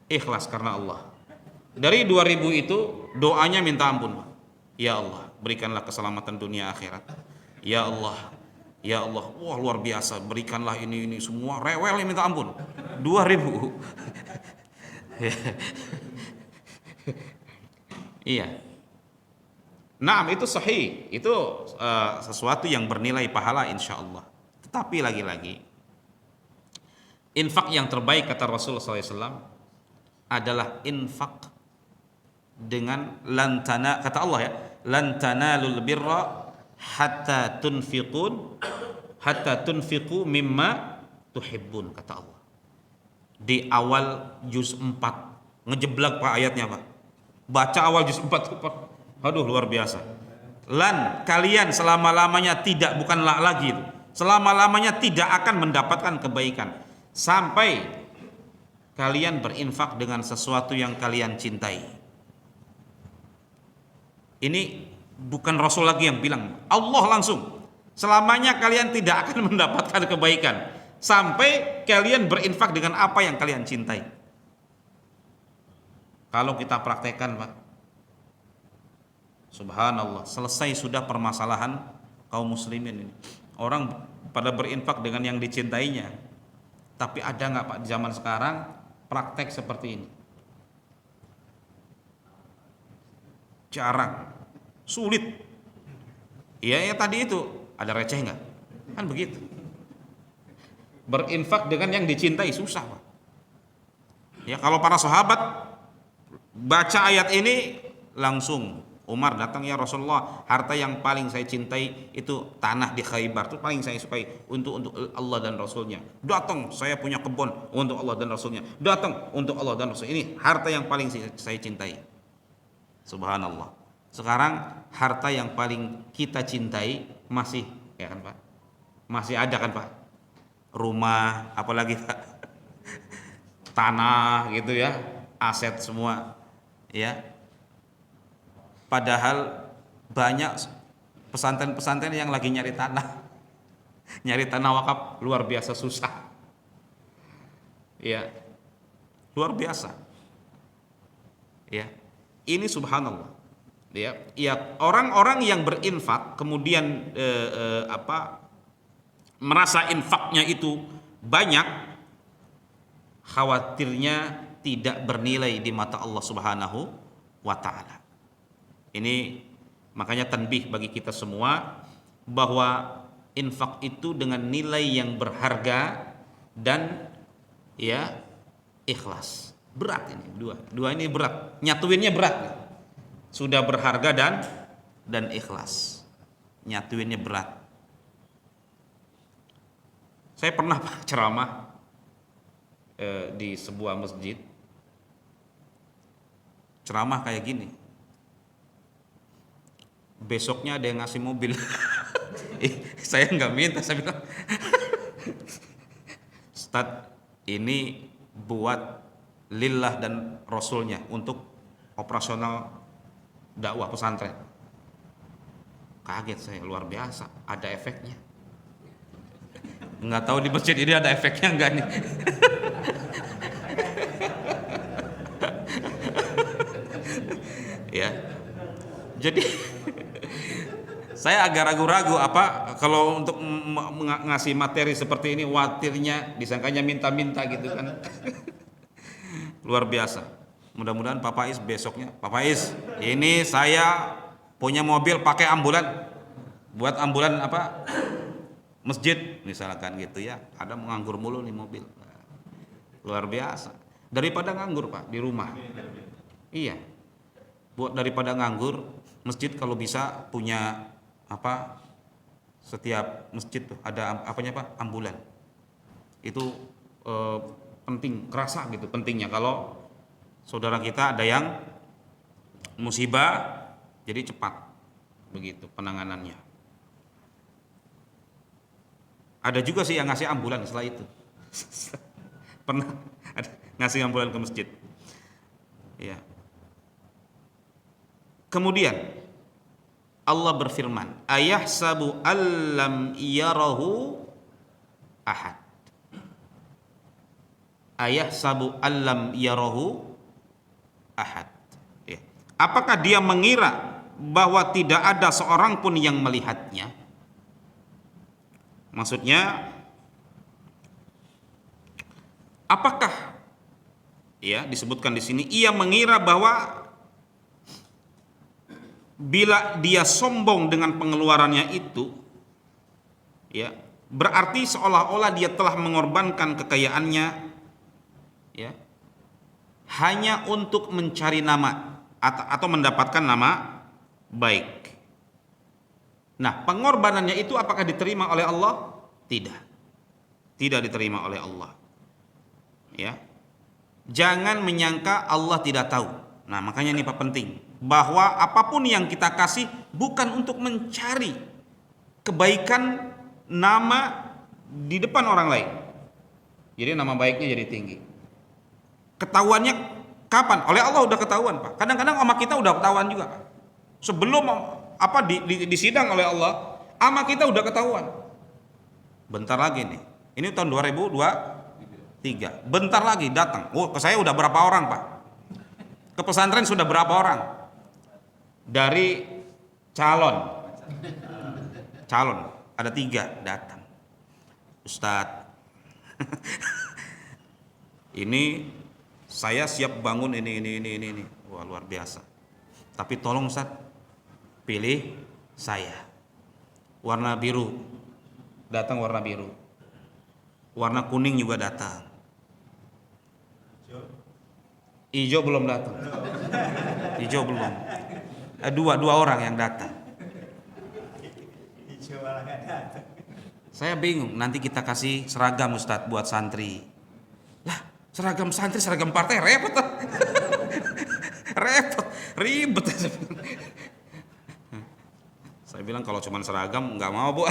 Ikhlas karena Allah. Dari 2.000 itu doanya minta ampun. Ya Allah, berikanlah keselamatan dunia akhirat. Ya Allah, ya Allah, wah luar biasa, berikanlah ini semua, rewel yang minta ampun. 2.000. Iya. Naam, itu sahih, itu sesuatu yang bernilai pahala insya Allah. Tetapi lagi-lagi, infak yang terbaik kata Rasulullah SAW adalah infak dengan lantana, kata Allah ya, lantanalul birra hatta tunfiqu mimma tuhibbun, kata Allah. Di awal juz 4 ngejeblak Pak ayatnya, Pak. Baca awal juz 4, aduh luar biasa. Lan, kalian selama-lamanya tidak, bukan lagi, selama-lamanya tidak akan mendapatkan kebaikan sampai kalian berinfak dengan sesuatu yang kalian cintai. Ini bukan Rasul lagi yang bilang, Allah langsung. Selamanya kalian tidak akan mendapatkan kebaikan sampai kalian berinfak dengan apa yang kalian cintai. Kalau kita praktekkan, Pak, subhanallah, selesai sudah permasalahan kaum muslimin ini. Orang pada berinfak dengan yang dicintainya. Tapi ada nggak, Pak, di zaman sekarang praktek seperti ini? Jarang, sulit. Ya tadi itu, ada receh nggak? Kan begitu. Berinfak dengan yang dicintai susah, Pak. Ya kalau para sahabat baca ayat ini langsung Umar datang, ya Rasulullah, harta yang paling saya cintai itu tanah di Khaybar, itu paling saya sukai untuk Allah dan Rasulnya. Datang, saya punya kebun untuk Allah dan Rasulnya. Datang untuk Allah dan Rasul. Ini harta yang paling saya cintai. Subhanallah. Sekarang harta yang paling kita cintai masih, ya kan Pak? Masih ada kan Pak? Rumah, apalagi Pak? Tanah gitu ya, aset semua, ya. Padahal banyak pesantren-pesantren yang lagi nyari tanah. Nyari tanah wakaf luar biasa susah. Ya. Luar biasa. Ya. Ini subhanallah. Ya, orang-orang yang berinfak kemudian merasa infaknya itu banyak, khawatirnya tidak bernilai di mata Allah Subhanahu wa taala. Ini makanya tanbih bagi kita semua bahwa infak itu dengan nilai yang berharga dan ya ikhlas. Berat ini, dua ini berat. Nyatuinnya berat. Sudah berharga dan ikhlas. Nyatuinnya berat. Saya pernah Pak ceramah di sebuah masjid. Ceramah kayak gini. Besoknya ada yang ngasih mobil. Saya nggak minta, saya bilang, Ustadz, ini buat lillah dan rasulnya untuk operasional dakwah pesantren. Kaget saya, luar biasa, ada efeknya. Nggak tahu di masjid ini ada efeknya nggak nih. Ya, jadi saya agak ragu-ragu apa kalau untuk ngasih materi seperti ini, khawatirnya disangkanya minta-minta gitu kan. Luar biasa. Mudah-mudahan Pak Faiz besoknya, Pak Faiz, ini saya punya mobil pakai ambulan, buat ambulan apa masjid misalkan gitu ya. Ada menganggur mulu nih mobil. Luar biasa. Daripada nganggur Pak di rumah. Iya. Buat daripada nganggur, masjid kalau bisa punya apa, setiap masjid tuh ada apanya Pak, ambulan. Itu penting, kerasa gitu pentingnya kalau saudara kita ada yang musibah, jadi cepat begitu penanganannya. Ada juga sih yang ngasih ambulan setelah itu. Pernah ada ngasih ambulan ke masjid. Ya. Kemudian Allah berfirman, ayahsabu allam yarahu ahad. Ayahsabu allam yarahu ahad. Ya. Apakah dia mengira bahwa tidak ada seorang pun yang melihatnya? Maksudnya, apakah ya disebutkan di sini ia mengira bahwa bila dia sombong dengan pengeluarannya itu, ya berarti seolah-olah dia telah mengorbankan kekayaannya, ya hanya untuk mencari nama atau mendapatkan nama baik. Nah, pengorbanannya itu apakah diterima oleh Allah? Tidak diterima oleh Allah. Ya, jangan menyangka Allah tidak tahu. Nah, makanya ini Pak penting, bahwa apapun yang kita kasih bukan untuk mencari kebaikan nama di depan orang lain. Jadi nama baiknya jadi tinggi. Ketahuannya kapan? Oleh Allah udah ketahuan, Pak. Kadang-kadang sama kita udah ketahuan juga, Pak. Sebelum di sidang oleh Allah, sama kita udah ketahuan. Bentar lagi nih. Ini tahun 2023. Bentar lagi datang. Oh, ke saya udah berapa orang, Pak? Ke pesantren sudah berapa orang? Dari calon ada 3 datang. Ustadz, ini saya siap bangun ini. Wah, luar biasa. Tapi tolong Ustadz, pilih saya. Warna biru. Datang warna biru. Warna kuning juga datang. Hijau belum datang. Hijau belum. Dua orang yang datang. Saya bingung. Nanti kita kasih seragam Ustadz buat santri. Lah, seragam santri, seragam partai repot. Ribet. Saya bilang kalau cuma seragam nggak mau, Bu.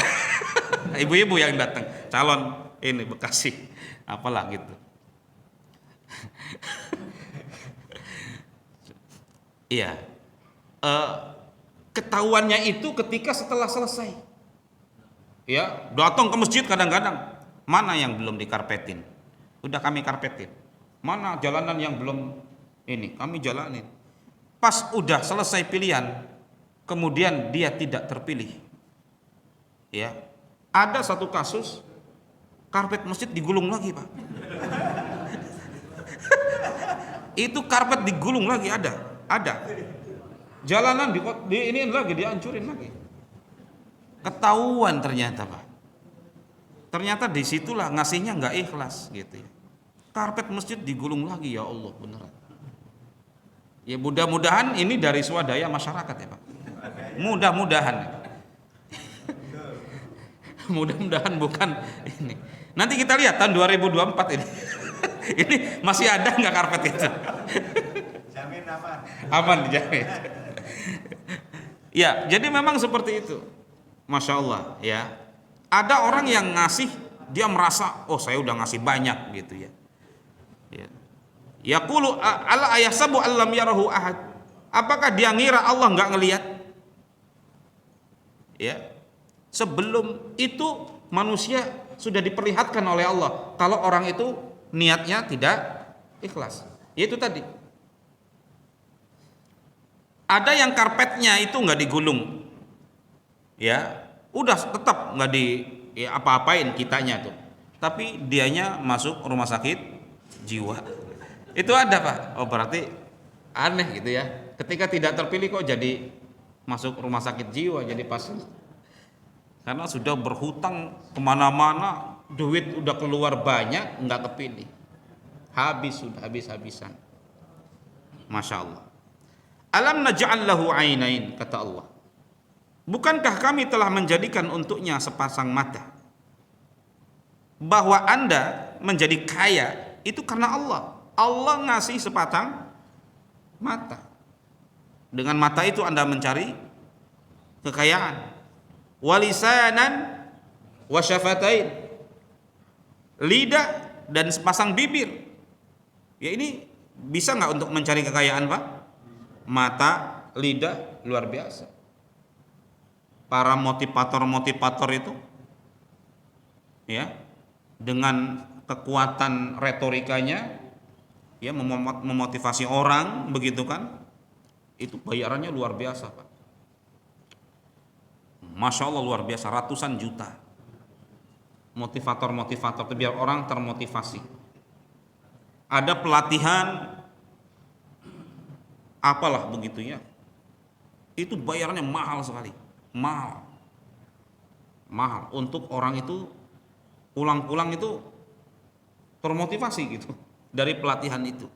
Ibu-ibu yang datang, calon ini Bekasi, apalah gitu. Iya, ketahuannya itu ketika setelah selesai. Ya, datang ke masjid kadang-kadang, mana yang belum dikarpetin? Udah kami karpetin. Mana jalanan yang belum ini? Kami jalanin. Pas udah selesai pilihan, kemudian dia tidak terpilih. Ya, ada satu kasus, karpet masjid digulung lagi, Pak. Itu karpet digulung lagi ada. Jalanan di ini lagi dihancurin lagi. Ketahuan ternyata, Pak. Ternyata disitulah ngasihnya nggak ikhlas gitu ya. Karpet masjid digulung lagi, ya Allah, beneran. Ya mudah-mudahan ini dari swadaya masyarakat ya, Pak. Mudah-mudahan. Mudah-mudahan bukan ini. Nanti kita lihat tahun 2024 ini. Ini masih ada nggak karpet itu? Jamin aman. Aman dijamin. Ya, jadi memang seperti itu. Masya Allah ya. Ada orang yang ngasih, dia merasa, oh saya udah ngasih banyak gitu ya. Yaqulu ala ayahsabu allam yarahu ahad. Apakah dia ngira Allah nggak ngelihat? Ya. Sebelum itu manusia sudah diperlihatkan oleh Allah kalau orang itu niatnya tidak ikhlas. Yaitu tadi. Ada yang karpetnya itu nggak digulung, ya, udah tetap nggak apa-apain kitanya tuh, tapi dianya masuk rumah sakit jiwa. Itu ada, Pak. Oh berarti aneh gitu ya. Ketika tidak terpilih kok jadi masuk rumah sakit jiwa, jadi pasien. Karena sudah berhutang kemana-mana, duit udah keluar banyak, nggak kepilih. Sudah habis-habisan. Masya Allah. Alam naj'al lahu ainain, kata Allah. Bukankah kami telah menjadikan untuknya sepasang mata? Bahwa Anda menjadi kaya itu karena Allah. Allah ngasih sepasang mata. Dengan mata itu Anda mencari kekayaan. Walisanan wasyafatain, lidah dan sepasang bibir. Ya ini bisa nggak untuk mencari kekayaan, Pak? Mata, lidah, luar biasa. para motivator-motivator itu, ya, dengan kekuatan retorikanya, ya, memotivasi orang, begitu kan? Itu bayarannya luar biasa, Pak. Masya Allah, luar biasa, ratusan juta. Motivator-motivator itu biar orang termotivasi. Ada pelatihan apalah begitu ya. Itu bayarannya mahal sekali. Mahal. Untuk orang itu pulang-pulang itu termotivasi gitu dari pelatihan itu.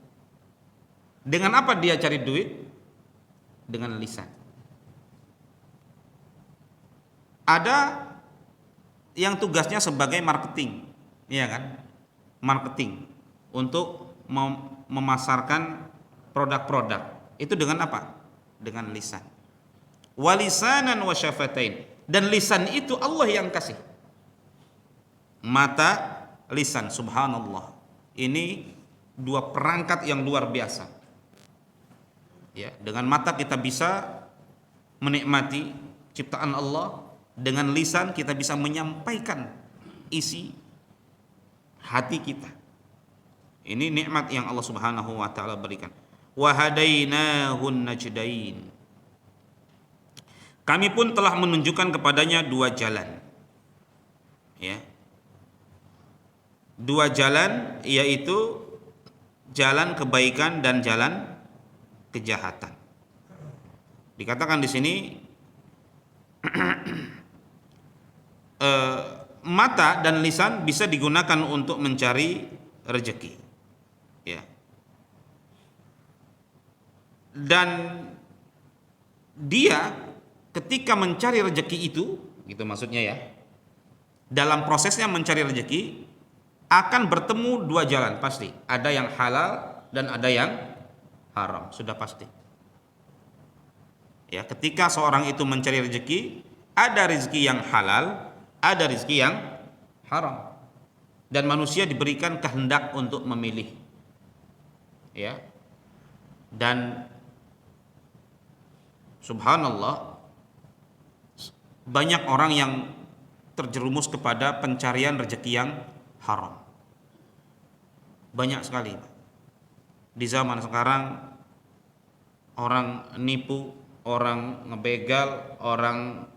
Dengan apa dia cari duit? Dengan lisan. Ada yang tugasnya sebagai marketing, iya kan? Marketing untuk memasarkan produk-produk. Itu dengan apa? Dengan lisan. Walisanan wa syafatain. Dan lisan itu Allah yang kasih. Mata, lisan, subhanallah. Ini dua perangkat yang luar biasa. Ya, dengan mata kita bisa menikmati ciptaan Allah, dengan lisan kita bisa menyampaikan isi hati kita. Ini nikmat yang Allah Subhanahu wa taala berikan. Wa hadainahun najdain. Kami pun telah menunjukkan kepadanya dua jalan. Ya. Dua jalan, yaitu jalan kebaikan dan jalan kejahatan. Dikatakan di sini mata dan lisan bisa digunakan untuk mencari rezeki, ya. Dan dia ketika mencari rezeki itu, gitu maksudnya ya, dalam prosesnya mencari rezeki akan bertemu dua jalan pasti. Ada yang halal dan ada yang haram, sudah pasti. Ya, ketika seorang itu mencari rezeki, ada rezeki yang halal, ada rezeki yang haram. Dan manusia diberikan kehendak untuk memilih. Ya. Dan subhanallah, banyak orang yang terjerumus kepada pencarian rezeki yang haram. Banyak sekali. Di zaman sekarang orang nipu, orang ngebegal, orang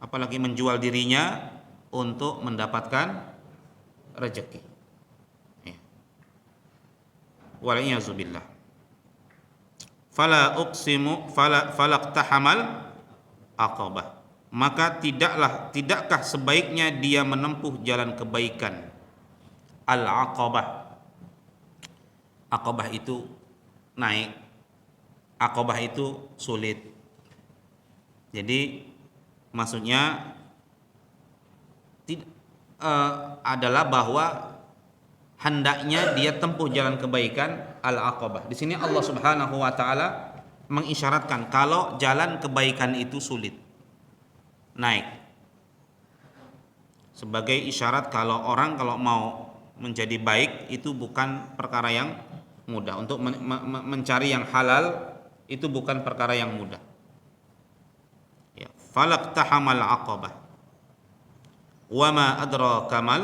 apalagi menjual dirinya untuk mendapatkan rezeki. Ya. Wal'iyazubillah. Fala uqsimu falaqtahamal aqabah. Maka tidakkah sebaiknya dia menempuh jalan kebaikan? Al-aqabah. Aqabah itu naik. Aqabah itu sulit. Jadi maksudnya adalah bahwa hendaknya dia tempuh jalan kebaikan, al-aqabah. Di sini Allah Subhanahu wa taala mengisyaratkan kalau jalan kebaikan itu sulit, naik. Sebagai isyarat kalau orang kalau mau menjadi baik itu bukan perkara yang mudah. Untuk mencari yang halal itu bukan perkara yang mudah. Ya, falaqtahamal aqabah. Wa ma adraka mal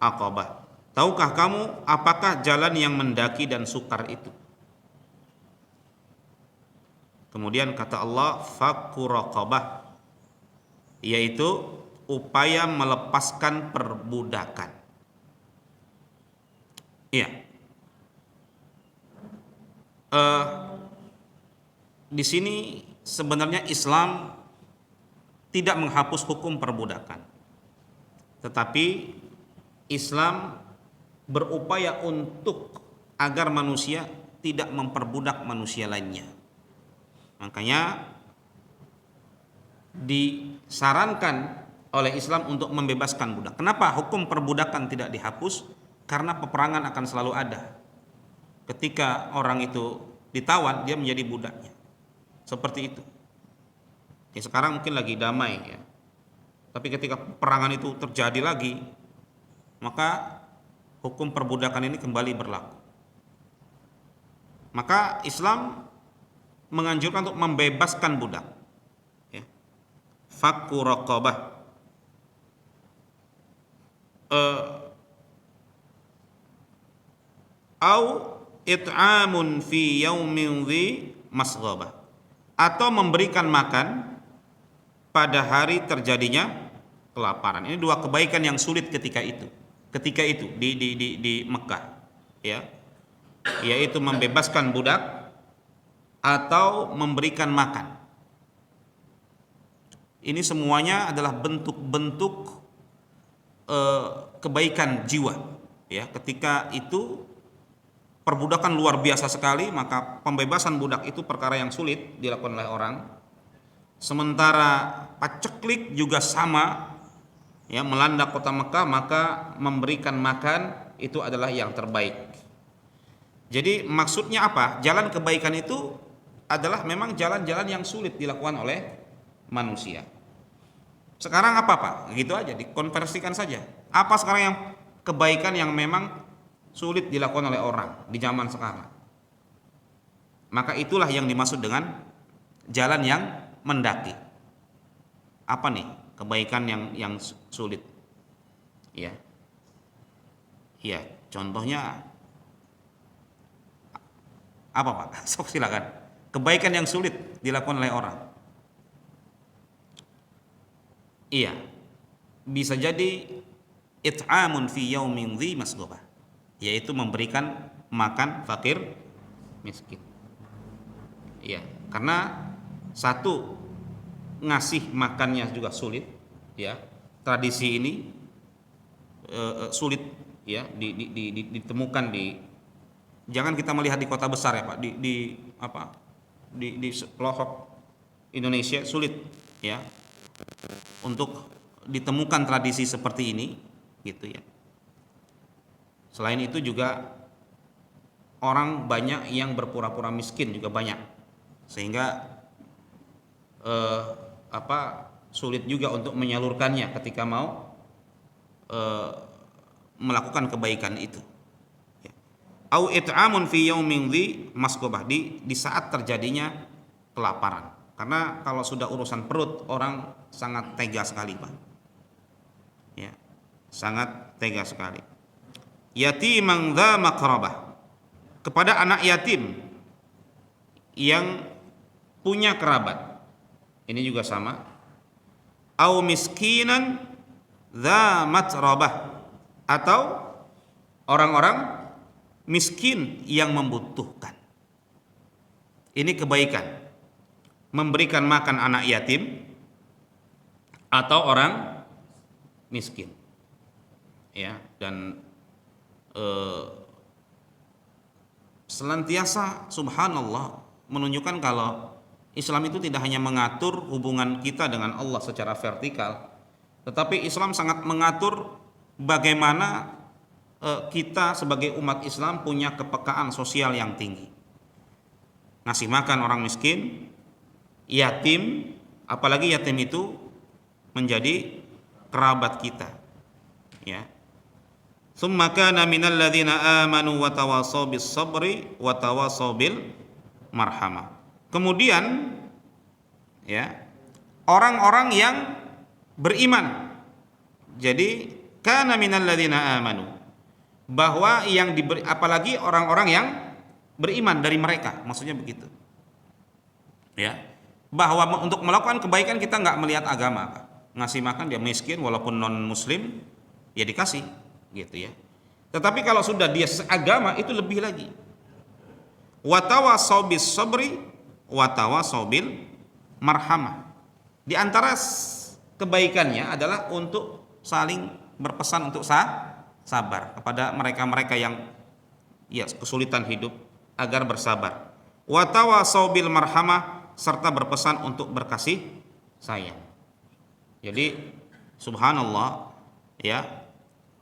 aqabah. Tahukah kamu apakah jalan yang mendaki dan sukar itu? Kemudian kata Allah, fakku raqabah, yaitu upaya melepaskan perbudakan. Iya. Di sini sebenarnya Islam tidak menghapus hukum perbudakan, tetapi Islam berupaya untuk agar manusia tidak memperbudak manusia lainnya. Makanya disarankan oleh Islam untuk membebaskan budak. Kenapa hukum perbudakan tidak dihapus? Karena peperangan akan selalu ada. Ketika orang itu ditawan, dia menjadi budaknya. Seperti itu. Ya, sekarang mungkin lagi damai ya. Tapi ketika peperangan itu terjadi lagi, maka hukum perbudakan ini kembali berlaku. Maka Islam menganjurkan untuk membebaskan budak. Ya. fakku raqabah, au it'amun fi yaumin dhi masghabah, atau memberikan makan pada hari terjadinya kelaparan. Ini dua kebaikan yang sulit ketika itu. Ketika itu di Mekah, ya. Yaitu membebaskan budak atau memberikan makan. Ini semuanya adalah bentuk-bentuk kebaikan jiwa, ya. Ketika itu perbudakan luar biasa sekali, maka pembebasan budak itu perkara yang sulit dilakukan oleh orang. Sementara paceklik juga sama, ya, melanda kota Mekah, maka memberikan makan itu adalah yang terbaik. Jadi maksudnya apa? Jalan kebaikan itu adalah memang jalan-jalan yang sulit dilakukan oleh manusia. Sekarang apa Pak? Gitu aja, dikonversikan saja. Apa sekarang yang kebaikan yang memang sulit dilakukan oleh orang di zaman sekarang? Maka itulah yang dimaksud dengan jalan yang mendaki. Apa nih kebaikan yang sulit? Ya. Ya, contohnya apa Pak? Sok silakan. Kebaikan yang sulit dilakukan oleh orang. Iya. Bisa jadi it'amun fi yaumin dhi masghabah, yaitu memberikan makan fakir miskin. Iya, karena satu, ngasih makannya juga sulit, ya. Tradisi ini sulit, ya, ditemukan jangan kita melihat di kota besar ya Pak, di pelosok Indonesia sulit, ya, untuk ditemukan tradisi seperti ini, gitu ya. Selain itu juga orang banyak yang berpura-pura miskin juga banyak, sehingga sulit juga untuk menyalurkannya ketika mau melakukan kebaikan itu. Au it'amun fi yaumin dhi masghabah, di saat terjadinya kelaparan. Karena kalau sudah urusan perut, orang sangat tega sekali Pak, ya, sangat tega sekali. Yatiman dza maqrabah, kepada anak yatim yang punya kerabat, ini juga sama. Au miskinan dza matrabah, atau orang-orang miskin yang membutuhkan. Ini kebaikan, memberikan makan anak yatim atau orang miskin, ya. Dan senantiasa subhanallah menunjukkan kalau Islam itu tidak hanya mengatur hubungan kita dengan Allah secara vertikal, tetapi Islam sangat mengatur bagaimana kita sebagai umat Islam punya kepekaan sosial yang tinggi. Ngasih makan orang miskin, yatim, apalagi yatim itu menjadi kerabat kita, ya. Tsumma kana minal ladzina amanu wa tawasaw bis sabri wa tawasaw bil marhamah. Kemudian, ya, orang-orang yang beriman. Jadi kana minal ladzina amanu, bahwa yang diberi, apalagi orang-orang yang beriman dari mereka, maksudnya begitu, ya, bahwa untuk melakukan kebaikan kita nggak melihat agama, Pak. Ngasih makan dia miskin walaupun non muslim, ya dikasih, gitu ya. Tetapi kalau sudah dia seagama itu lebih lagi. Watawasaw bis sabri watawasaw bil marhamah. Di antara kebaikannya adalah untuk saling berpesan untuk sabar kepada mereka-mereka yang, ya, kesulitan hidup, agar bersabar. Wa tawasaw bil marhamah, serta berpesan untuk berkasih sayang. Jadi subhanallah, ya,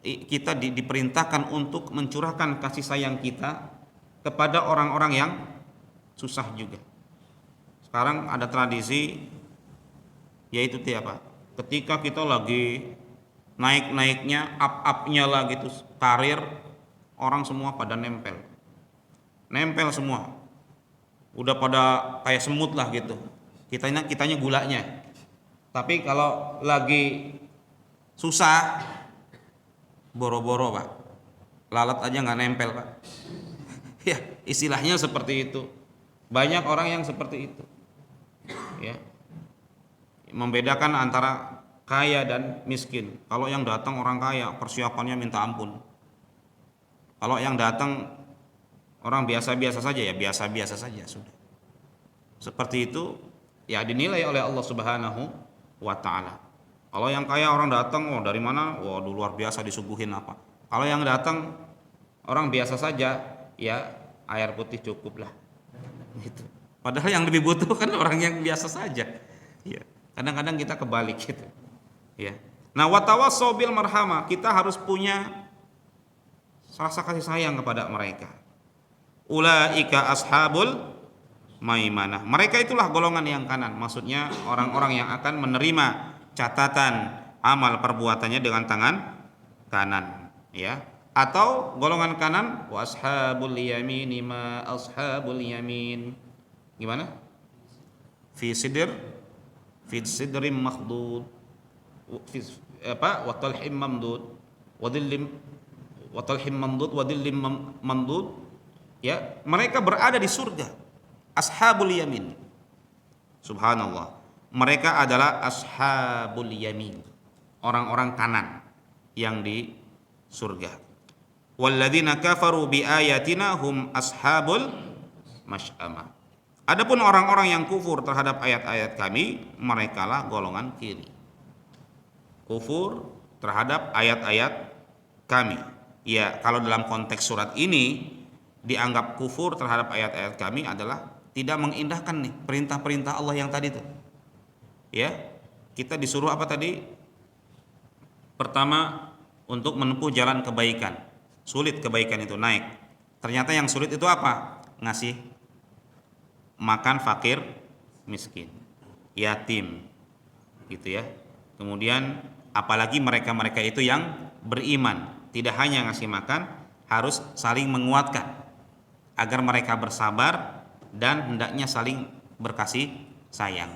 kita diperintahkan untuk mencurahkan kasih sayang kita kepada orang-orang yang susah juga. Sekarang ada tradisi, yaitu apa? Ketika kita lagi naik-naiknya, up-upnya lah gitu, karir, orang semua pada nempel semua, udah pada kayak semut lah gitu. Kitanya gulanya, Tapi kalau lagi susah, boro-boro Pak, lalat aja nggak nempel Pak. Ya, istilahnya seperti itu. Banyak orang yang seperti itu. Ya, membedakan antara kaya dan miskin. Kalau yang datang orang kaya, persiapannya minta ampun. Kalau yang datang orang biasa-biasa saja, ya biasa-biasa saja sudah. Seperti itu ya dinilai oleh Allah Subhanahu wa taala. Kalau yang kaya orang datang, oh dari mana? Waduh luar biasa disuguhin apa. Kalau yang datang orang biasa saja, ya air putih cukup lah. Gitu. Padahal yang lebih butuh kan orang yang biasa saja. Ya. Kadang-kadang kita kebalik gitu. Ya. Nah, watawassaw bil marhamah, kita harus punya rasa kasih sayang kepada mereka. Ulaika ashabul maimanah. Mereka itulah golongan yang kanan. Maksudnya orang-orang yang akan menerima catatan amal perbuatannya dengan tangan kanan, ya. Atau golongan kanan wa ashabul yamini ma ashabul yamin. Gimana? Fi sidrim makhdud. Fi apa? Wa talhim mamdud. Wa dhillim wa talhim mamdud wa dhillim mamdud. Ya, mereka berada di surga. Ashabul yamin. Subhanallah. Mereka adalah ashabul yamin, orang-orang kanan yang di surga. Walladzina kafaru biayatina hum ashabul masy'amah. Adapun orang-orang yang kufur terhadap ayat-ayat kami, merekalah golongan kiri. Kufur terhadap ayat-ayat kami. Ya, kalau dalam konteks surat ini dianggap kufur terhadap ayat-ayat kami adalah tidak mengindahkan nih perintah-perintah Allah yang tadi tuh. Ya, kita disuruh apa tadi? Pertama, untuk menempuh jalan kebaikan. Sulit kebaikan itu naik. Ternyata yang sulit itu apa? Ngasih makan fakir, miskin, yatim, gitu ya. Kemudian apalagi mereka-mereka itu yang beriman, tidak hanya ngasih makan, harus saling menguatkan agar mereka bersabar dan hendaknya saling berkasih sayang.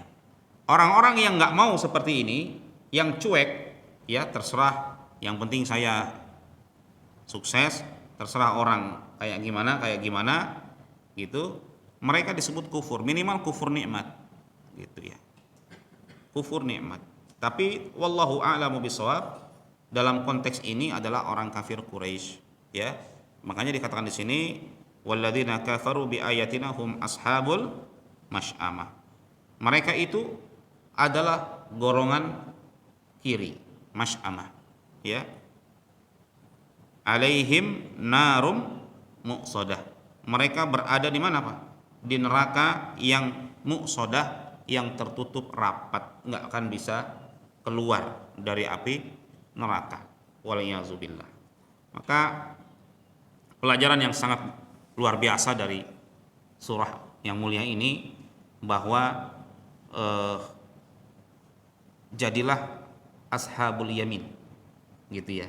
Orang-orang yang nggak mau seperti ini, yang cuek, ya terserah, yang penting saya sukses, terserah orang kayak gimana, gitu. Mereka disebut kufur, minimal kufur nikmat, gitu ya. Kufur nikmat. Tapi wallahu a'lamu bishawab, dalam konteks ini adalah orang kafir Quraisy, ya. Makanya dikatakan di sini walladzina kafaru biayatina hum ashabul masy'amah. Mereka itu adalah golongan kiri, masy'amah, ya. Alaihim narum muqsadah. Mereka berada di mana, Pak? Di neraka yang muqsadah, yang tertutup rapat, enggak akan bisa keluar dari api neraka. Waliyazubillah. Maka pelajaran yang sangat luar biasa dari surah yang mulia ini bahwa jadilah ashabul yamin, gitu ya,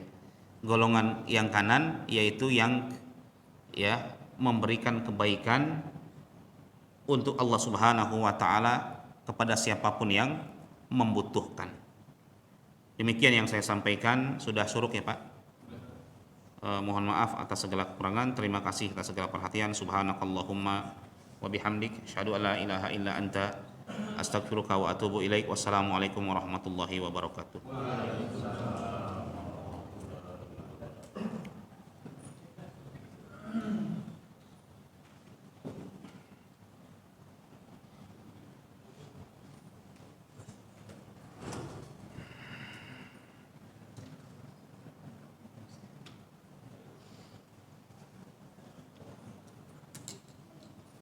golongan yang kanan, yaitu yang ya memberikan kebaikan untuk Allah Subhanahu wa taala kepada siapapun yang membutuhkan. Demikian yang saya sampaikan. Sudah suruk ya Pak? Mohon maaf atas segala kekurangan. Terima kasih atas segala perhatian. Subhanakallahumma wa bihamdik asyhadu an la ilaha illa anta astaghfiruka wa atubu ilaik. Wassalamualaikum warahmatullahi wabarakatuh.